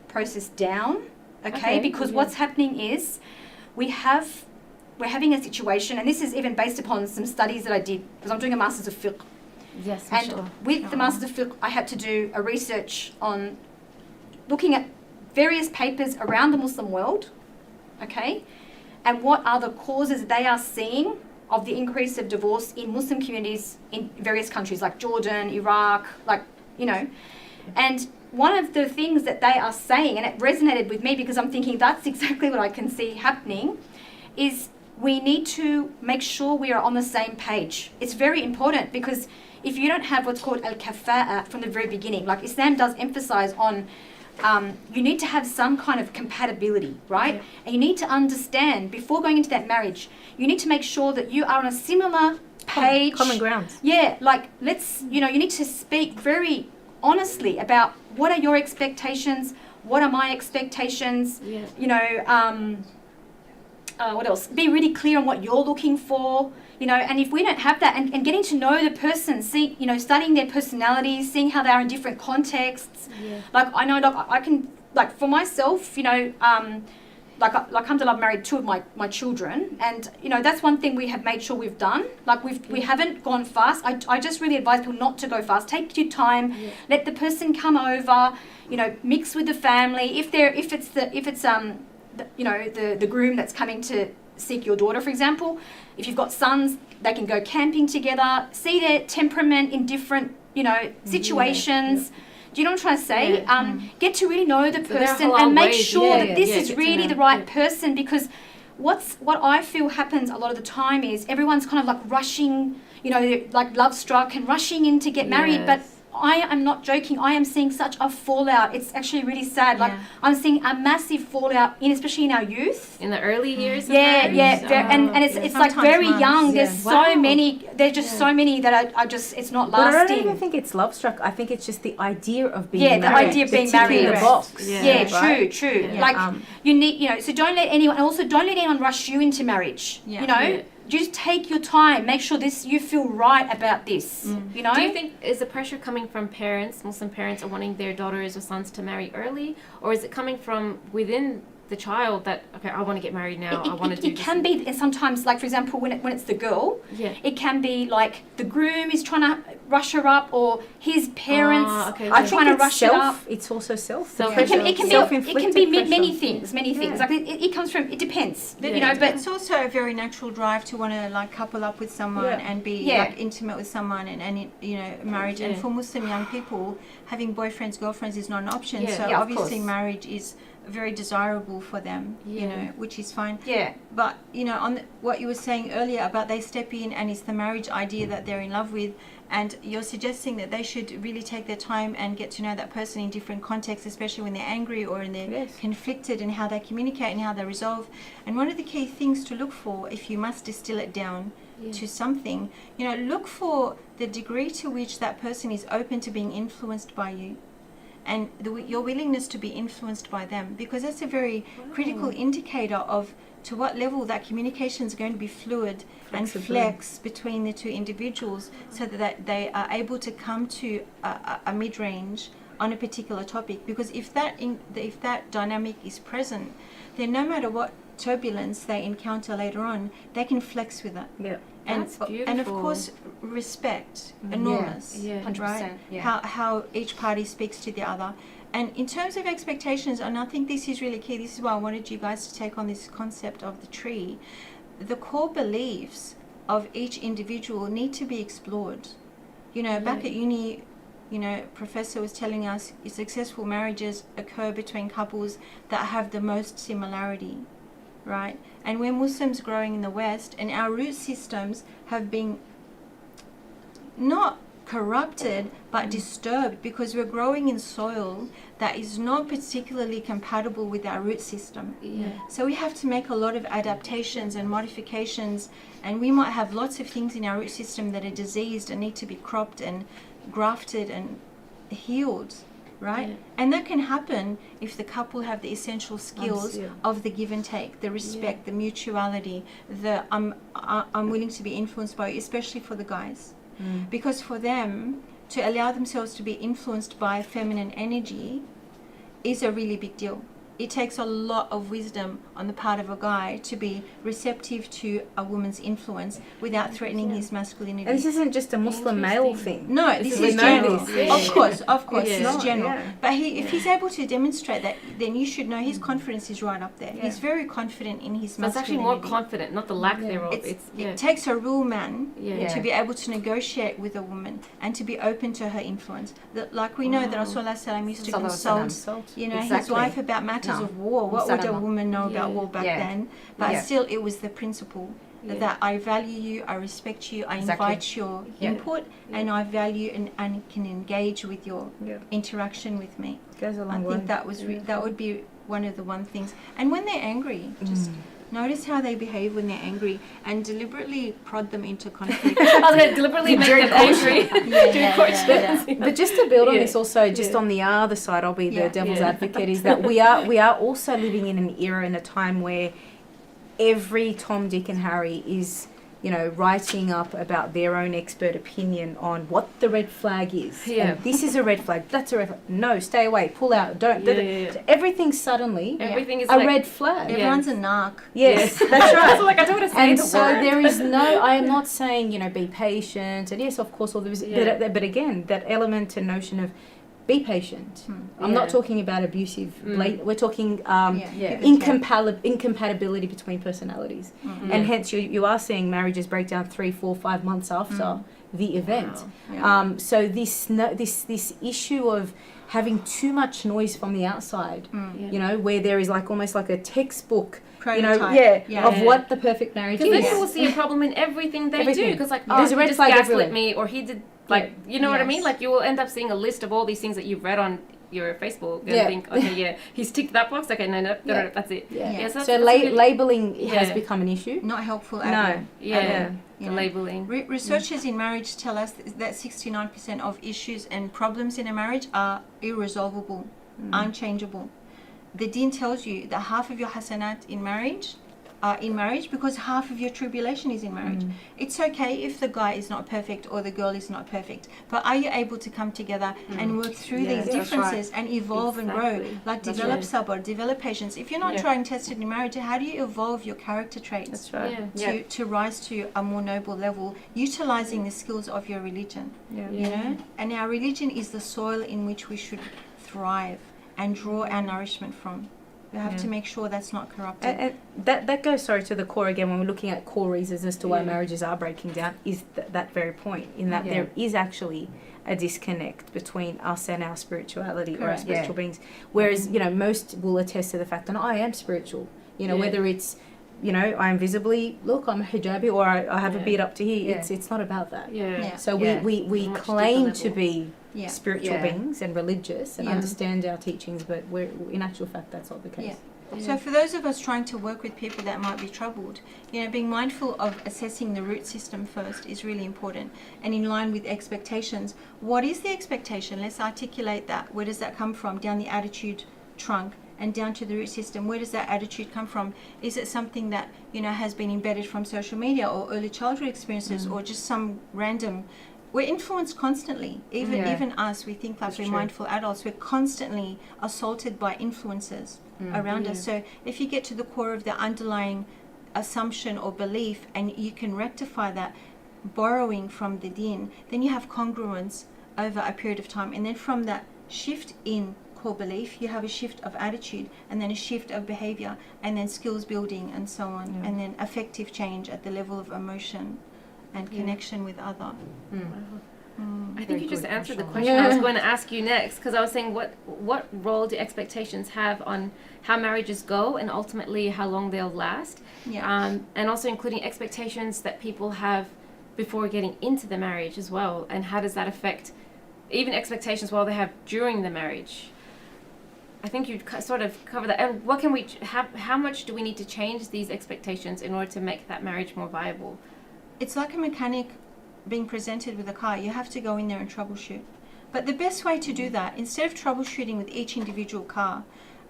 process down, okay? Because what's happening is we're having a situation, and this is even based upon some studies that I did, because I'm doing a Masters of Fiqh. Yes, And mashallah. with the Masters of Fiqh, I had to do a research on looking at various papers around the Muslim world, okay? And what are the causes they are seeing of the increase of divorce in Muslim communities in various countries like Jordan, Iraq, And one of the things that they are saying, and it resonated with me because I'm thinking that's exactly what I can see happening, is we need to make sure we are on the same page. It's very important, because if you don't have what's called al-kafa'a from the very beginning, like Islam does emphasize on, you need to have some kind of compatibility, right? Yeah. And you need to understand, before going into that marriage, you need to make sure that you are on a similar page. Common ground. Yeah, like you need to speak very honestly about what are your expectations, what are my expectations, what else? Be really clear on what you're looking for, and if we don't have that, and getting to know the person, studying their personalities, seeing how they are in different contexts. Yeah. Like, I know, I can, like, for myself, like alhamdulillah, I've married two of my children, and that's one thing we have made sure we've done. Like, we haven't gone fast. I just really advise people not to go fast. Take your time. Yeah. Let the person come over. Mix with the family. If it's the groom that's coming to seek your daughter, for example, if you've got sons, they can go camping together. See their temperament in different situations. Yeah. Do you know what I'm trying to say? Yeah. Get to really know the So there are person halal and make ways, sure yeah, that this yeah, is get to really know, the right yeah. person, because what I feel happens a lot of the time is everyone's kind of like rushing, like love struck and rushing in to get married, but Yes. I am not joking. I am seeing such a fallout. It's actually really sad. Like, Yeah. I'm seeing a massive fallout, especially in our youth. In the early years of Yeah, marriage? and it's like Sometimes very months, young. yeah. There's Wow. so many. There's just Yeah. so many that are just. It's not But I don't even lasting. think it's love struck. I think it's just the idea of being Yeah, married. the idea of being ticking married. the Correct. box. Yeah. Yeah, right? true. Yeah. Like, Um, you need, so don't let anyone. And also, don't let anyone rush you into marriage. Yeah. Yeah. Just take your time. Make sure you feel right about this. You know. Do you think, is the pressure coming from parents, Muslim parents, are wanting their daughters or sons to marry early? Or is it coming from within the child that, okay, I want to get married now, I want to do It this? can be, and sometimes, like, for example, when it's the girl, Yeah. it can be like the groom is trying to rush her up, or his parents okay. are I trying think to it's rush it up. It's also self. Self- It can be Self-inflicted many pressure. things, many things. Yeah. Like, it comes from, it depends, Yeah. but It's also a very natural drive to want to like couple up with someone Yeah. and be Yeah. like intimate with someone and marriage. And Yeah. for Muslim young people, having boyfriends, girlfriends is not an option. Yeah. So Yeah, of obviously course. marriage is very desirable for them, Yeah. which is fine. yeah, But on what you were saying earlier about they step in and it's the marriage idea that they're in love with, and you're suggesting that they should really take their time and get to know that person in different contexts, especially when they're angry or when they're Yes. conflicted, and how they communicate and how they resolve. And one of the key things to look for, if you must distill it down Yeah. to something, look for the degree to which that person is open to being influenced by you, and your willingness to be influenced by them, because that's a very critical indicator of to what level that communication is going to be fluid and Flexibly. flex between the two individuals, so that they are able to come to a mid-range on a particular topic. Because if that dynamic is present, then no matter what turbulence they encounter later on, they can flex with it. Yeah. And, That's and of beautiful. course, respect, enormous, Yeah. 100%. right? Yeah. How each party speaks to the other. And in terms of expectations, and I think this is really key, this is why I wanted you guys to take on this concept of the tree, the core beliefs of each individual need to be explored. You know, back at uni, you know, professor was telling us successful marriages occur between couples that have the most similarity, right? And we're Muslims growing in the West, and our root systems have been not corrupted but disturbed because we're growing in soil that is not particularly compatible with our root system. Yeah. So we have to make a lot of adaptations and modifications, and we might have lots of things in our root system that are diseased and need to be cropped and grafted and healed, right? Yeah. And that can happen if the couple have the essential skills Yeah. of the give and take, the respect, the mutuality, the I'm willing to be influenced by you, especially for the guys. Because for them to allow themselves to be influenced by feminine energy is a really big deal. It takes a lot of wisdom on the part of a guy to be receptive to a woman's influence without threatening his masculinity. And this isn't just a Muslim male thing. No, this is we know general. this. Yeah. Of course, Yeah. this is general. Yeah. But if he's able to demonstrate that, then you should know his confidence is right up there. Yeah. He's very confident in his So it's actually masculinity. more confident, not the lack thereof. It takes a real man Yeah. to be able to negotiate with a woman and to be open to her influence. Like we know that Rasulullah Sallam used to consult, his Exactly. wife about matters of war. What would a woman know about war back then? But still, it was the principle that I value you, I respect you, I invite your input, and I value and can engage with your interaction with me. Goes a I long way. think that would be one of the things. And when they're angry, just notice how they behave when they're angry, and deliberately prod them into conflict. I was going to deliberately make them angry. During courtship. But just to build on Yeah. this also, just Yeah. on the other side, I'll be the Yeah. devil's Yeah. advocate, is that we are also living in an era and a time where every Tom, Dick and Harry is, you know, writing up about their own expert opinion on what the red flag is. Yeah. And this is a red flag, that's a red flag. No, stay away, pull out, don't. Yeah. Everything's suddenly Everything is a like, red flag. Everyone's a narc. Yes, Yes. that's right. So like I don't want to say And the so word. there is no, I am not saying, you know, be patient, and yes, of course, all this, but again, that element and notion of be patient. I'm not Yeah. talking about abusive, we're talking Yeah. incompatibility between personalities. And hence you are seeing marriages break down 3, 4, 5 months after the event. Yeah. So this issue of having too much noise from the outside, you know, where there is like almost like a textbook, you know, Prototype. of what the perfect marriage Because is. then you will see a problem in everything they do. Everything. Because like, There's a he red just flag gaslit everywhere. me, or he did, like, you know what I mean? Yes. Like, you will end up seeing a list of all these things that you've read on your Facebook and Yeah. think, okay, he's ticked that box. Okay, no, that's it. Yeah. So, So that's really- labeling has Yeah. become an issue. Not helpful at No. all. Yeah, You the know. labeling. Researchers in marriage tell us that 69% of issues and problems in a marriage are irresolvable, unchangeable. The deen tells you that half of your hasanat in marriage are in marriage because half of your tribulation is in marriage. It's okay if the guy is not perfect or the girl is not perfect, but are you able to come together and work through Yeah, these that's differences and evolve and grow? Exactly. Like That's develop right. sabr, develop patience. If you're not Yeah. tried and tested in marriage, how do you evolve your character traits? That's right. Yeah. To rise to a more noble level, utilizing the skills of your religion, Yeah. you know? And our religion is the soil in which we should thrive and draw our nourishment from. We have to make sure that's not corrupted. And that goes, to the core again, when we're looking at core reasons as to why Yeah. marriages are breaking down, is that very point, in that there is actually a disconnect between us and our spirituality or our Correct. spiritual beings. Whereas, you know, most will attest to the fact that I am spiritual, you know, Yeah. whether it's, you know, I am visibly, look, I'm a hijabi, or I have a Yeah. beard up to here. Yeah. It's not about that. Yeah. So Yeah. we Much deeper claim to level. be Yeah. spiritual Yeah. beings and religious and Yeah. understand our teachings, but we're in actual fact that's not the case. Yeah. So for those of us trying to work with people that might be troubled, you know, being mindful of assessing the root system first is really important, and in line with expectations. What is the expectation? Let's articulate that. Where does that come from? Down the attitude trunk and down to the root system. Where does that attitude come from? Is it something that, you know, has been embedded from social media or early childhood experiences or just some random? We're influenced constantly. Even us, we think like That's we're true. mindful adults. We're constantly assaulted by influences. around us. So if you get to the core of the underlying assumption or belief and you can rectify that, borrowing from the din, then you have congruence over a period of time. And then from that shift in core belief, you have a shift of attitude, and then a shift of behavior, and then skills building, and so on, and then affective change at the level of emotion and connection with other. I think you just answered the question I was going to ask you next, because I was saying what role do expectations have on how marriages go and ultimately how long they'll last, and also including expectations that people have before getting into the marriage as well, and how does that affect even expectations while they have during the marriage. I think you sort of cover that. And what can we how much do we need to change these expectations in order to make that marriage more viable? It's like a mechanic being presented with a car. You have to go in there and troubleshoot. But the best way to do that, instead of troubleshooting with each individual car,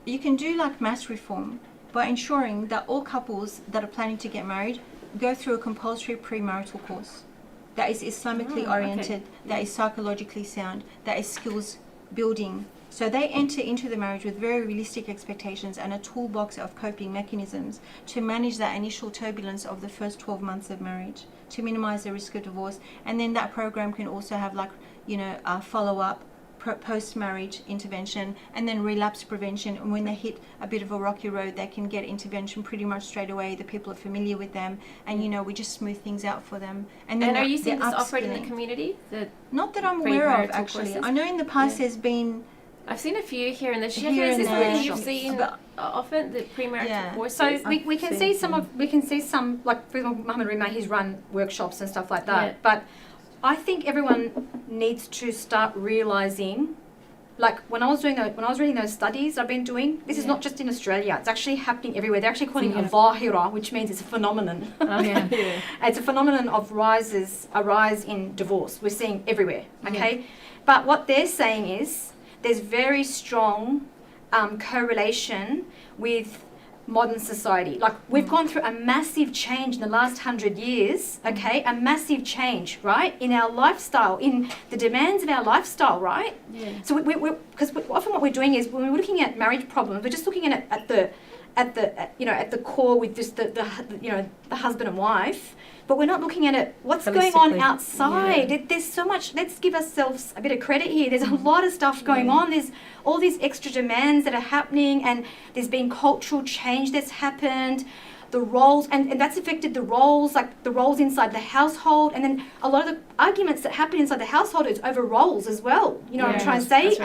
you can do like mass reform by ensuring that all couples that are planning to get married go through a compulsory premarital course that is Islamically oriented, that is psychologically sound, that is skills building. So they enter into the marriage with very realistic expectations and a toolbox of coping mechanisms to manage that initial turbulence of the first 12 months of marriage, to minimize the risk of divorce. And then that program can also have like, a follow-up, post-marriage intervention, and then relapse prevention. And when they hit a bit of a rocky road, they can get intervention pretty much straight away. The people are familiar with them, and we just smooth things out for them. And then are you seeing this offered in the community? Not that I'm aware of, actually. Courses? I know in the past there's been... I've seen a few here and there. Is this you've seen often the premarital courses? So we can see some like, for example, Muhammad Rima, he's run workshops and stuff like that. Yeah. But I think everyone needs to start realizing, like when I was reading those studies I've been doing, this is not just in Australia, it's actually happening everywhere. They're actually calling it a zahira, which means it's a phenomenon. It's a phenomenon of a rise in divorce. We're seeing everywhere, okay? But what they're saying is there's very strong correlation with modern society. Like we've gone through a massive change in the last 100 years, okay? A massive change, right? In our lifestyle, in the demands of our lifestyle, right? Yeah. So because often what we're doing is when we're looking at marriage problems, we're just looking at it at the core with just the husband and wife, but we're not looking at it, what's going on outside. Yeah. There's so much, let's give ourselves a bit of credit here. There's a lot of stuff going on. There's all these extra demands that are happening, and there's been cultural change that's happened. The roles, and that's affected the roles, like the roles inside the household, and then a lot of the arguments that happen inside the household is over roles as well. You know what I'm trying to say?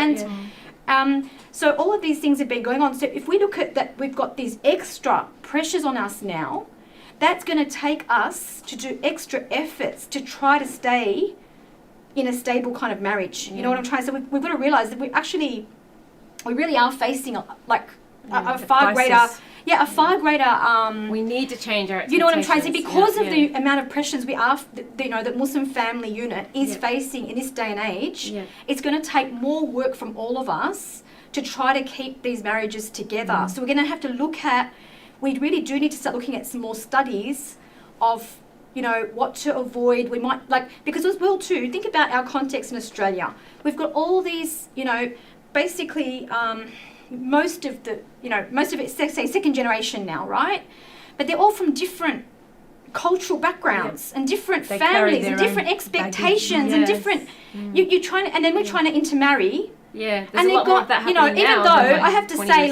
Right, so all of these things have been going on. So if we look at that, we've got these extra pressures on us now. That's going to take us to do extra efforts to try to stay in a stable kind of marriage. You know what I'm trying to say? We've got to realise that we really are facing a far greater... Yeah, a far greater... we need to change our expectations. You know what I'm trying to say? Because of the amount of pressures that Muslim family unit is facing in this day and age, it's going to take more work from all of us to try to keep these marriages together. So we're going to have to look at... We really do need to start looking at some more studies of, what to avoid. We might, because as well too, think about our context in Australia. We've got all these, basically... most of it's, say, second generation now, right? But they're all from different cultural backgrounds and different families and different expectations and different. You're trying to, and then we're trying to intermarry. Yeah, and they've got even though I have to say,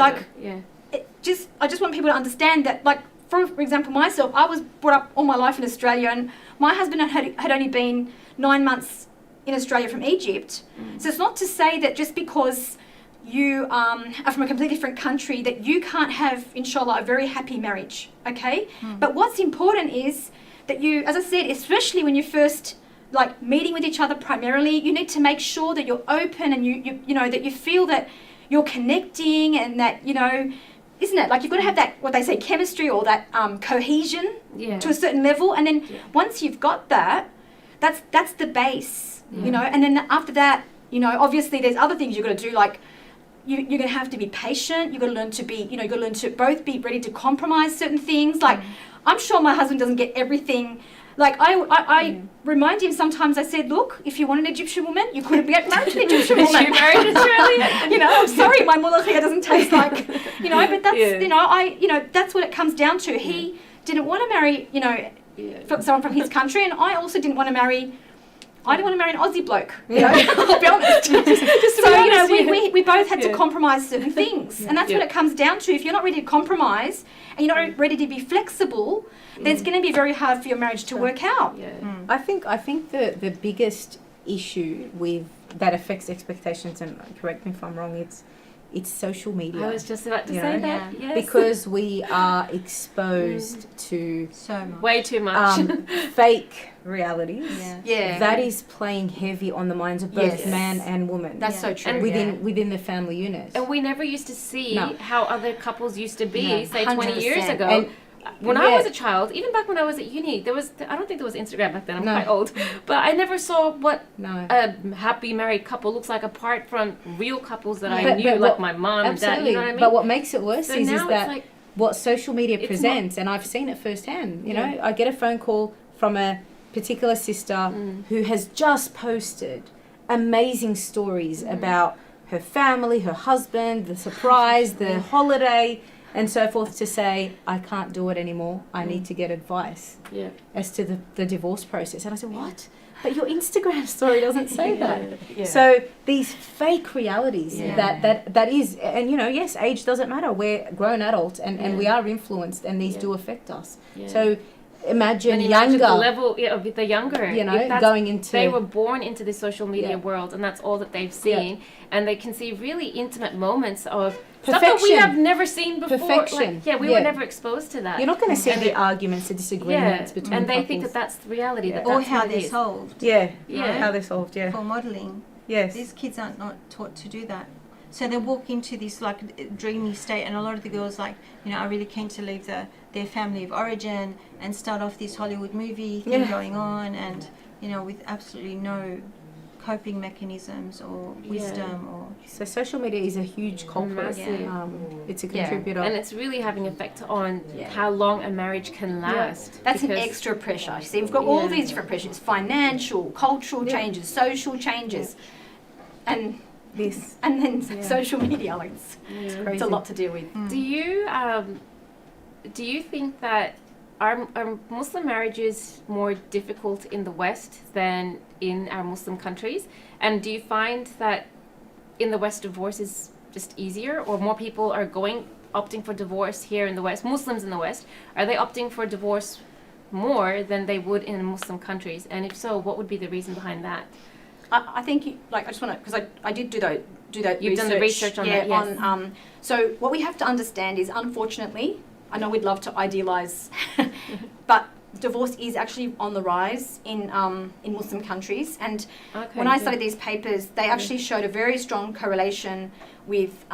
I just want people to understand that, for example, myself, I was brought up all my life in Australia, and my husband had only been 9 months in Australia from Egypt. So it's not to say that just because you are from a completely different country that you can't have, inshallah, a very happy marriage, okay? But what's important is that you, as I said, especially when you first meeting with each other primarily, you need to make sure that you're open and you know that you feel that you're connecting, and that isn't it, you've got to have that, what they say, chemistry, or that cohesion to a certain level, and then once you've got that, that's the base, and then after that, obviously there's other things you've got to do, you're going to have to be patient. You've got to learn to be, both be ready to compromise certain things. I'm sure my husband doesn't get everything Like I remind him sometimes. I said, look, if you want an Egyptian woman, you could have get married to an Egyptian woman. You married an Australian. You know, I'm sorry, my mulahia doesn't taste like, you know, but that's, you know, that's what it comes down to. He didn't want to marry, you know, someone from his country, and I also didn't want to marry. I didn't want to marry an Aussie bloke, you know, I'll be honest. So, you know, we both had to compromise certain things. And that's what it comes down to. If you're not ready to compromise and you're not ready to be flexible, then it's going to be very hard for your marriage to work out. I think the biggest issue with that affects expectations, and correct me if I'm wrong, it's social media. I was just about to say that. Yes. Because we are exposed to So much. Way too much. fake realities. Yeah. That is playing heavy on the minds of both Yes. man and woman. That's so true. And within the family unit. And we never used to see No. how other couples used to be, No. say 20 years 100%. ago. And when I was a child, even back when I was at uni, I don't think there was Instagram back then, I'm quite old, but I never saw what No. a happy married couple looks like apart from real couples that I But- knew, but like what- my mom and dad, Absolutely. you know what I mean? But what makes it worse So is now it's that like, what social media It's presents, and I've seen it firsthand. You know, Yeah. I get a phone call from a particular sister who has just posted amazing stories about her family, her husband, the surprise, the holiday, and so forth, to say, I can't do it anymore. I need to get advice yeah. as to the divorce process. And I said, what? But your Instagram story doesn't say that. Yeah. So these fake realities Yeah. that is, and you know, yes, age doesn't matter. We're grown adults, and we are influenced, and these do affect us. Yeah. So imagine And imagine younger, the level of the younger, you know, if that's- going into they were born into the social media Yeah. world, and that's all that they've seen, and they can see really intimate moments of stuff that we Perfection. have never seen before. Perfection. Like, we Yeah. were never exposed to that. You're not going to see And the it- arguments, the disagreements between and they couples. think that that's the reality. Yeah. That Or that's how what it they're is. solved. Yeah, Yeah. how they're solved. Yeah, For modelling, yes, these kids aren't not taught to do that. So they walk into this like dreamy state, and a lot of the girls like, you know, are really keen to leave their family of origin and start off this Hollywood movie thing Yeah. going on, and you know, with absolutely no coping mechanisms or wisdom or So social media is a huge culprit. Massive. It's a Yeah. contributor. And it's really having effect on how long a marriage can last. That's an because- extra pressure. See, we've got all Yeah. these different pressures: financial, cultural Yeah. changes, social changes, and this. then social media. Like Yeah. Crazy. it's a lot to deal with. Do you think that are Muslim marriages more difficult in the West than in our Muslim countries? And do you find that in the West divorce is just easier, or more people are opting for divorce here in the West? Muslims in the West, are they opting for divorce more than they would in Muslim countries? And if so, what would be the reason behind that? I think I just want to, because I did do that. You've done the research on that, yes. So what we have to understand is, unfortunately, I know we'd love to idealise, but divorce is actually on the rise in Muslim countries. And when I studied these papers, they actually showed a very strong correlation with,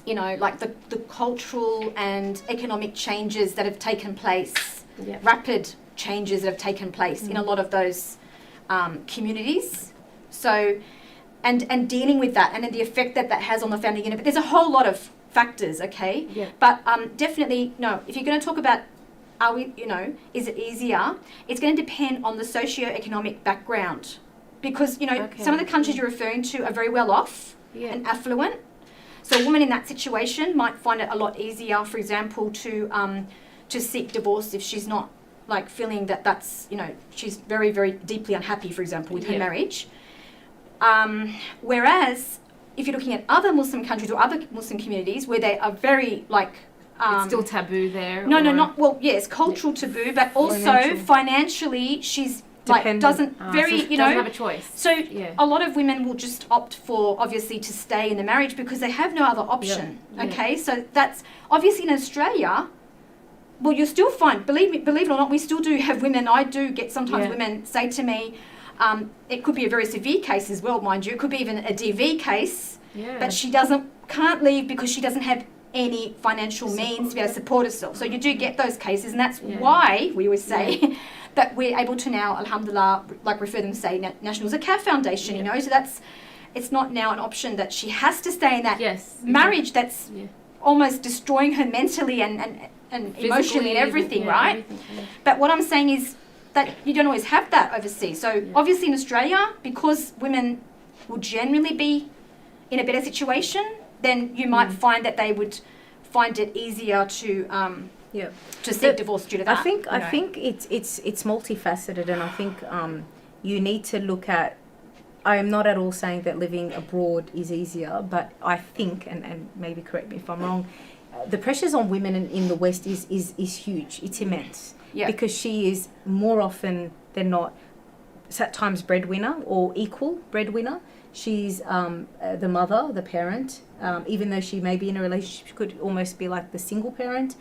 you know, like the cultural and economic changes that have taken place, rapid changes that have taken place in a lot of those communities. So, and dealing with that, and then the effect that has on the family unit. But there's a whole lot of factors, okay? Yeah. But definitely, no, if you're going to talk about, is it easier? It's going to depend on the socio-economic background. Because, you know, some of the countries you're referring to are very well off and affluent. So a woman in that situation might find it a lot easier, for example, to seek divorce if she's not like feeling that's, you know, she's very, very deeply unhappy, for example, with her marriage. Whereas if you're looking at other Muslim countries or other Muslim communities where they are very like... it's still taboo there? No, not... Well, yes, cultural taboo, but also financially she's like doesn't so very, she you know... doesn't have a choice. So a lot of women will just opt for, obviously, to stay in the marriage because they have no other option, okay? So that's... Obviously in Australia... Well, you'll still find, believe it or not, we still do have women. I do get sometimes women say to me, it could be a very severe case as well, mind you. It could be even a DV case, but she can't leave because she doesn't have any financial means to be able to support herself. So you do get those cases, and that's why we always say that we're able to now, alhamdulillah, like refer them to say National Zakat Foundation, you know. So it's not now an option that she has to stay in that marriage that's almost destroying her mentally and and Physically, emotionally and everything, yeah, right? everything, yeah. But what I'm saying is that you don't always have that overseas. So obviously in Australia, because women will generally be in a better situation, then you might find that they would find it easier to Yeah. seek divorce due to that. I think it's multifaceted, and I think you need to look at. I am not at all saying that living abroad is easier, but I think, and maybe correct me if I'm wrong, the pressures on women in the West is huge. It's immense. Yeah. Because she is more often than not at times breadwinner or equal breadwinner. She's the mother, the parent, even though she may be in a relationship, she could almost be like the single parent.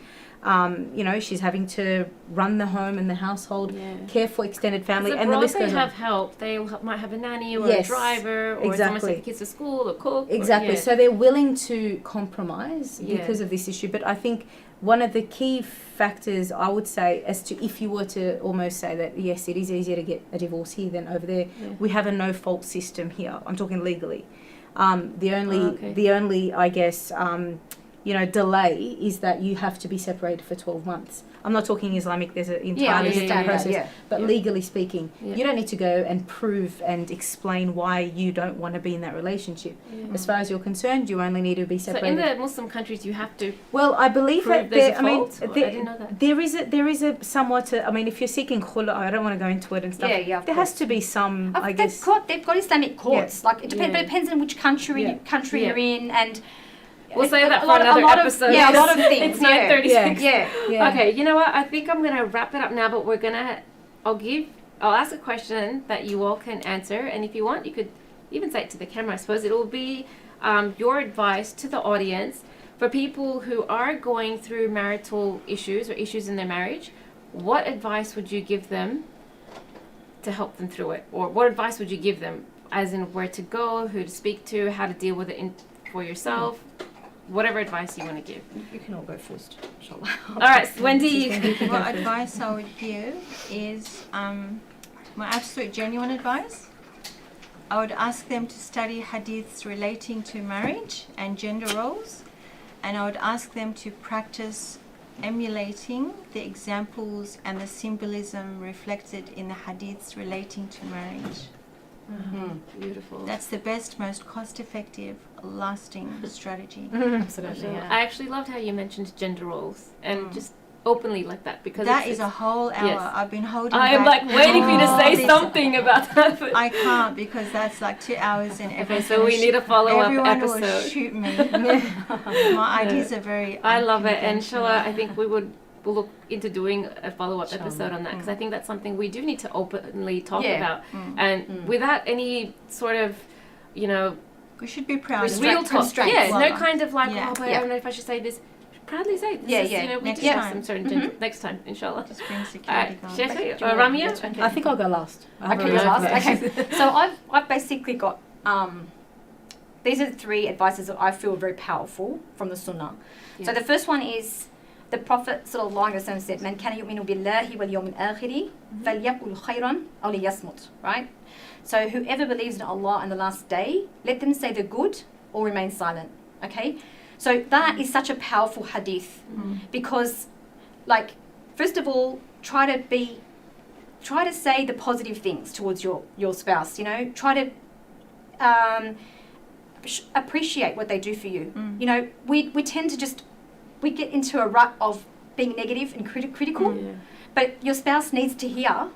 She's having to run the home and the household, care for extended family, and the list goes on. They have help. They might have a nanny or a Yes, driver, or someone to take the kids to school or cook. Exactly. So they're willing to compromise Yeah. because of this issue. But I think one of the key factors, I would say, as to if you were to almost say that, yes, it is easier to get a divorce here than over there, we have a no-fault system here. I'm talking legally. The only, I guess, delay is that you have to be separated for 12 months. I'm not talking Islamic, there's an entirely different process. But legally speaking, you don't need to go and prove and explain why you don't want to be in that relationship. As far as you're concerned, you only need to be separated. So in the Muslim countries, you have to. Well, I believe prove that I didn't know that. there is a somewhat. If you're seeking khula, I don't want to go into it and stuff. There has to be some. I guess they've got Islamic courts. Like it depends on which country you're in, and we'll say that for another episode. A lot of things. It's 9:36. Yeah. Okay, you know what? I think I'm gonna wrap it up now, but I'll ask a question that you all can answer, and if you want, you could even say it to the camera. I suppose it will be your advice to the audience for people who are going through marital issues or issues in their marriage. What advice would you give them to help them through it, or what advice would you give them, as in where to go, who to speak to, how to deal with it for yourself? Whatever advice you want to give. You can all go first, inshallah. All right, Wendy. What advice I would give is my absolute genuine advice. I would ask them to study hadiths relating to marriage and gender roles, and I would ask them to practice emulating the examples and the symbolism reflected in the hadiths relating to marriage. Beautiful. That's the best, most cost-effective, lasting strategy. Absolutely. Yeah. I actually loved how you mentioned gender roles and just openly like that, because that is a whole hour. Yes. I've been holding I am back like waiting for you to say this- something about that. But I can't, because that's like 2 hours and okay, so we need a follow-up everyone episode. will shoot me. My ideas are very I love it, and unconventional. inshallah, I think we'll look into doing a follow-up episode on that, because I think that's something we do need to openly talk about, and without any sort of, we should be proud of real it. talk. Constraints. Yeah, no Well, kind of like, yeah. oh, but I don't know if I should say this. Proudly say this. We Next do have time. some certain gender. Next time, inshallah. Just bring All security right, guards. Sheffi, Do you want- Ramia. okay. I think I'll go last. Okay, you're last. Okay. So I've basically got these are the 3 advices that I feel very powerful from the Sunnah. Yeah. So the first one is the Prophet sallallahu alaihi wasallam said, "Man kana yu'minu billahi wal yawmil akhir falyaqul khayran aw liyasmut." Right? So whoever believes in Allah and the last day, let them say the good or remain silent. Okay? So that is such a powerful hadith, because, like, first of all, try to say the positive things towards your spouse. Try to appreciate what they do for you. We tend to we get into a rut of being negative and critical, but your spouse needs to hear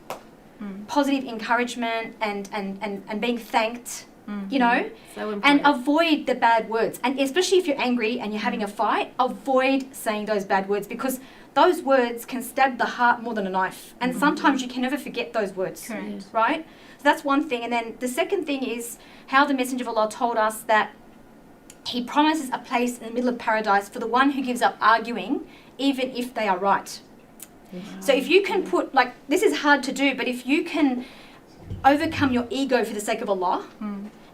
positive encouragement and being thanked. So important. And avoid the bad words. And especially if you're angry and you're having a fight, avoid saying those bad words, because those words can stab the heart more than a knife. And sometimes you can never forget those words. Correct. Right? So that's one thing. And then the second thing is how the Messenger of Allah told us that he promises a place in the middle of paradise for the one who gives up arguing, even if they are right. So if you can put, like, this is hard to do, but if you can overcome your ego for the sake of Allah,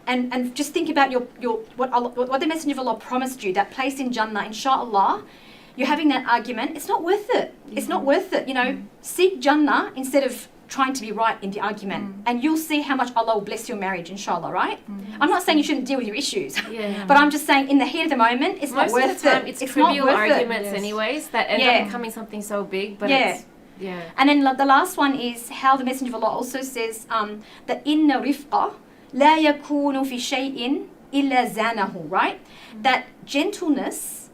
and just think about what the Messenger of Allah promised you, that place in Jannah, inshallah, you're having that argument, it's not worth it. It's not worth it. Seek Jannah instead of trying to be right in the argument. And you'll see how much Allah will bless your marriage, inshallah, right? I'm not saying you shouldn't deal with your issues. But I'm just saying in the heat of the moment, it's not worth it. Most of the time, it's trivial arguments anyways that end up becoming something so big. But it's, and then the last one is how the Messenger of Allah also says that inna rifqa la yakunu fi shay'in illa zanahu, right? That gentleness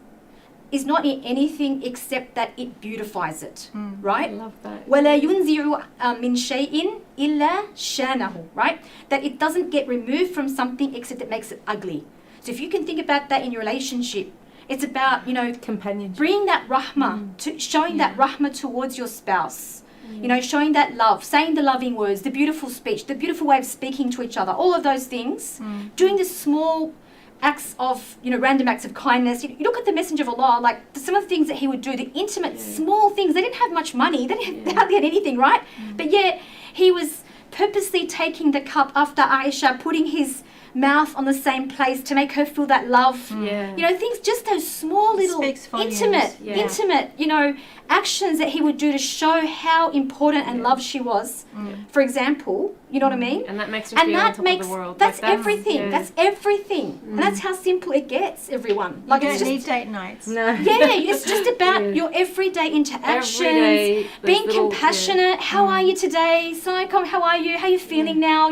is not in anything except that it beautifies it, right? I love that. وَلَا يُنْزِعُ مِنْ شَيْءٍ إِلَّا شَانَهُ, right? That it doesn't get removed from something except it makes it ugly. So if you can think about that in your relationship, it's about, companionship, bringing that rahmah, to showing that rahmah towards your spouse. Showing that love, saying the loving words, the beautiful speech, the beautiful way of speaking to each other, all of those things, doing the small acts of, random acts of kindness. You look at the Messenger of Allah, like some of the things that he would do, the intimate, small things. They didn't have much money. They hardly had anything, right? But yet he was purposely taking the cup after Aisha, putting his mouth on the same place to make her feel that love. Things, just those small little intimate, actions that he would do to show how important and loved she was. For example, you know what I mean? And that makes her feel on top of the world. That's everything. That's everything. And that's how simple it gets, everyone. Like, you don't need date nights. No. It's just about your everyday interactions, being compassionate. How are you today? Saikom, how are you? How are you feeling now?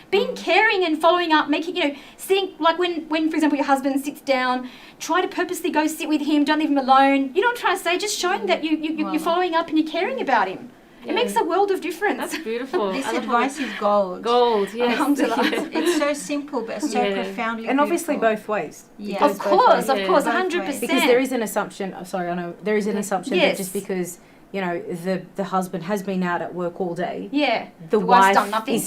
Being caring and following up, making, sitting, like when, for example, your husband sits down, try to purposely go sit with him, don't leave him alone. You know what I'm trying to say? Just showing that you're following up and you're caring about him. It makes a world of difference. That's beautiful. This advice is gold. Gold, yes. It's so simple but so profoundly and obviously beautiful. both ways. Yeah. Of course, 100%. Because there is an assumption, I know, there is an assumption that just because the husband has been out at work all day. The wife's done nothing.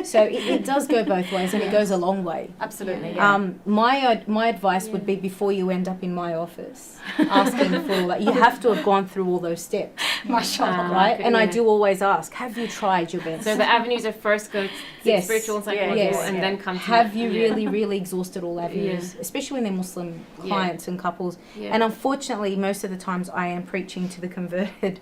So it does go both ways, and it goes a long way. Absolutely. My advice would be, before you end up in my office asking for, you have to have gone through all those steps. Mashallah. Right? And I do always ask, have you tried your best? So the avenues are first go spiritual and psychological, and then come to have you really exhausted all avenues, especially when they're Muslim clients and couples. And unfortunately, most of the times I am preaching to the converted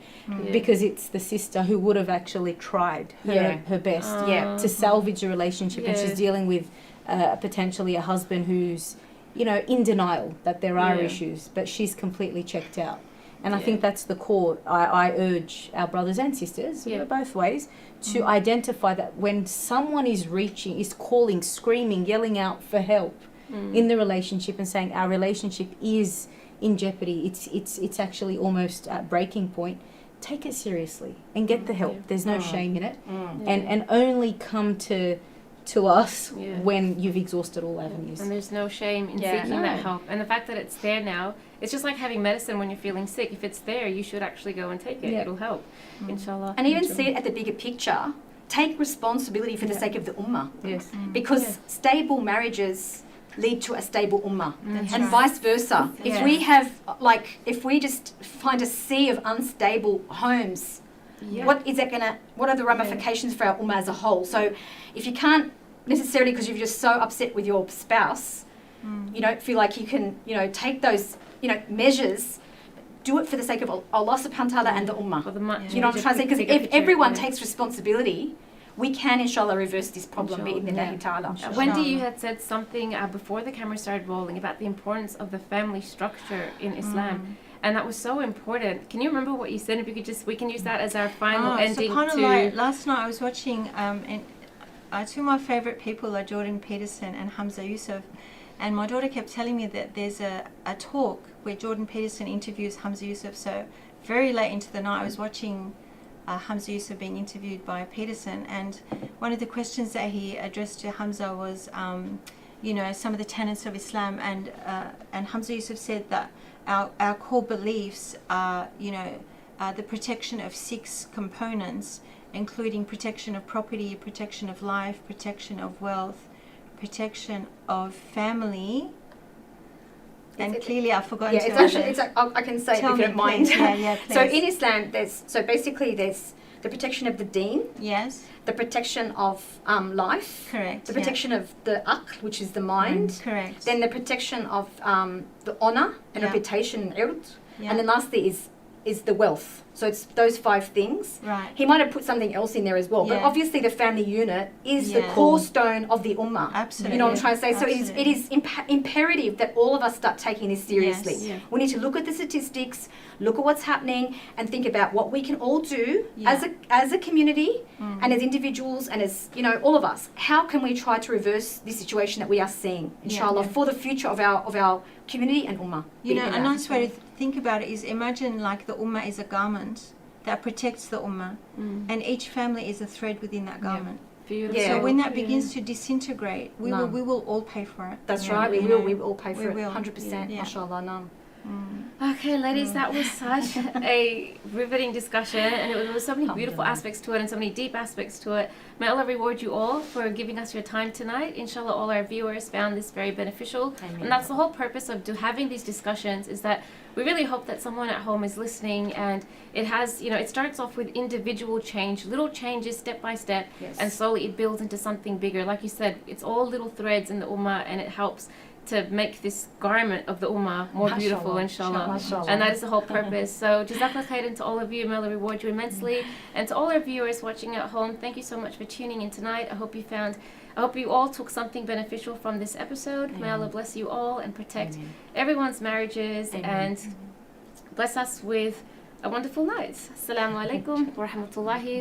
because it's the sister who would have actually tried her best to salvage a relationship, and she's dealing with potentially a husband who's in denial that there are issues, but she's completely checked out. And I think that's the core. I urge our brothers and sisters, both ways, to identify that when someone is calling, screaming, yelling out for help in the relationship and saying our relationship is in jeopardy, it's actually almost at breaking point, take it seriously and get the help. There's no shame in it. And only come to us when you've exhausted all avenues. And there's no shame in seeking that help. And the fact that it's there now, it's just like having medicine when you're feeling sick. If it's there, you should actually go and take it. It'll help, inshallah. And even see it at the bigger picture. Take responsibility for the sake of the ummah. Because stable marriages lead to a stable ummah. And vice versa. If we just find a sea of unstable homes, what are the ramifications for our ummah as a whole? So if you can't necessarily, because you're just so upset with your spouse, you don't feel like you can, take those, measures, do it for the sake of Allah subhanahu wa ta'ala and the ummah. You know what I'm trying to say? Because if everyone takes responsibility, we can, inshallah, reverse this problem. Wendy, you had said something before the camera started rolling about the importance of the family structure in Islam. And that was so important. Can you remember what you said? If you could we can use that as our final ending. SubhanAllah, last night I was watching, two of my favourite people are Jordan Peterson and Hamza Yusuf. And my daughter kept telling me that there's a talk where Jordan Peterson interviews Hamza Yusuf. So very late into the night I was watching Hamza Yusuf being interviewed by Peterson. And one of the questions that he addressed to Hamza was, some of the tenets of Islam. And Hamza Yusuf said that our core beliefs are, the protection of 6 components, including protection of property, protection of life, protection of wealth, protection of family, and clearly I've forgotten to I can say it if you don't mind. So in Islam, there's the protection of the deen. Yes. The protection of life. Correct. The protection of the aql, which is the mind. Correct. Then the protection of the honor and reputation, ird. And then lastly is is the wealth. So it's those 5 things. Right. He might have put something else in there as well, but Yeah. obviously the family unit is the Yeah. cornerstone of the ummah. Absolutely. You know what I'm trying to say? So Absolutely. it is imperative that all of us start taking this seriously. Yes. Yeah. We need to look at the statistics, look at what's happening, and think about what we can all do Yeah. as a community Mm. and as individuals and as, you know, all of us. How can we try to reverse this situation that we are seeing, inshallah, Yeah. for the future of our community and ummah? You know, a Bi'idhnillah. nice way to think about it is imagine like the ummah is a garment that protects the ummah, and each family is a thread within that garment. Beautiful. Yeah. So when that begins to disintegrate, we No. will all pay for it. That's Yeah, right, we you will. know. We will all pay for We it, will. 100%. Yeah. Mashallah, no. Okay, ladies, that was such a riveting discussion, and there was so many beautiful aspects to it and so many deep aspects to it. May Allah reward you all for giving us your time tonight. Inshallah, all our viewers found this very beneficial. Amen. And that's the whole purpose of having these discussions, is that we really hope that someone at home is listening, and it has, you know, it starts off with individual change, little changes step by step, Yes. and slowly it builds into something bigger. Like you said, it's all little threads in the ummah, and it helps to make this garment of the ummah more beautiful, inshallah. Mashallah. And that is the whole purpose. So jazakallah khairan to all of you. May Allah reward you immensely. And to all our viewers watching at home, thank you so much for tuning in tonight. I hope you all took something beneficial from this episode. May Allah bless you all and protect everyone's marriages and bless us with a wonderful night. Assalamu alaikum wa rahmatullahi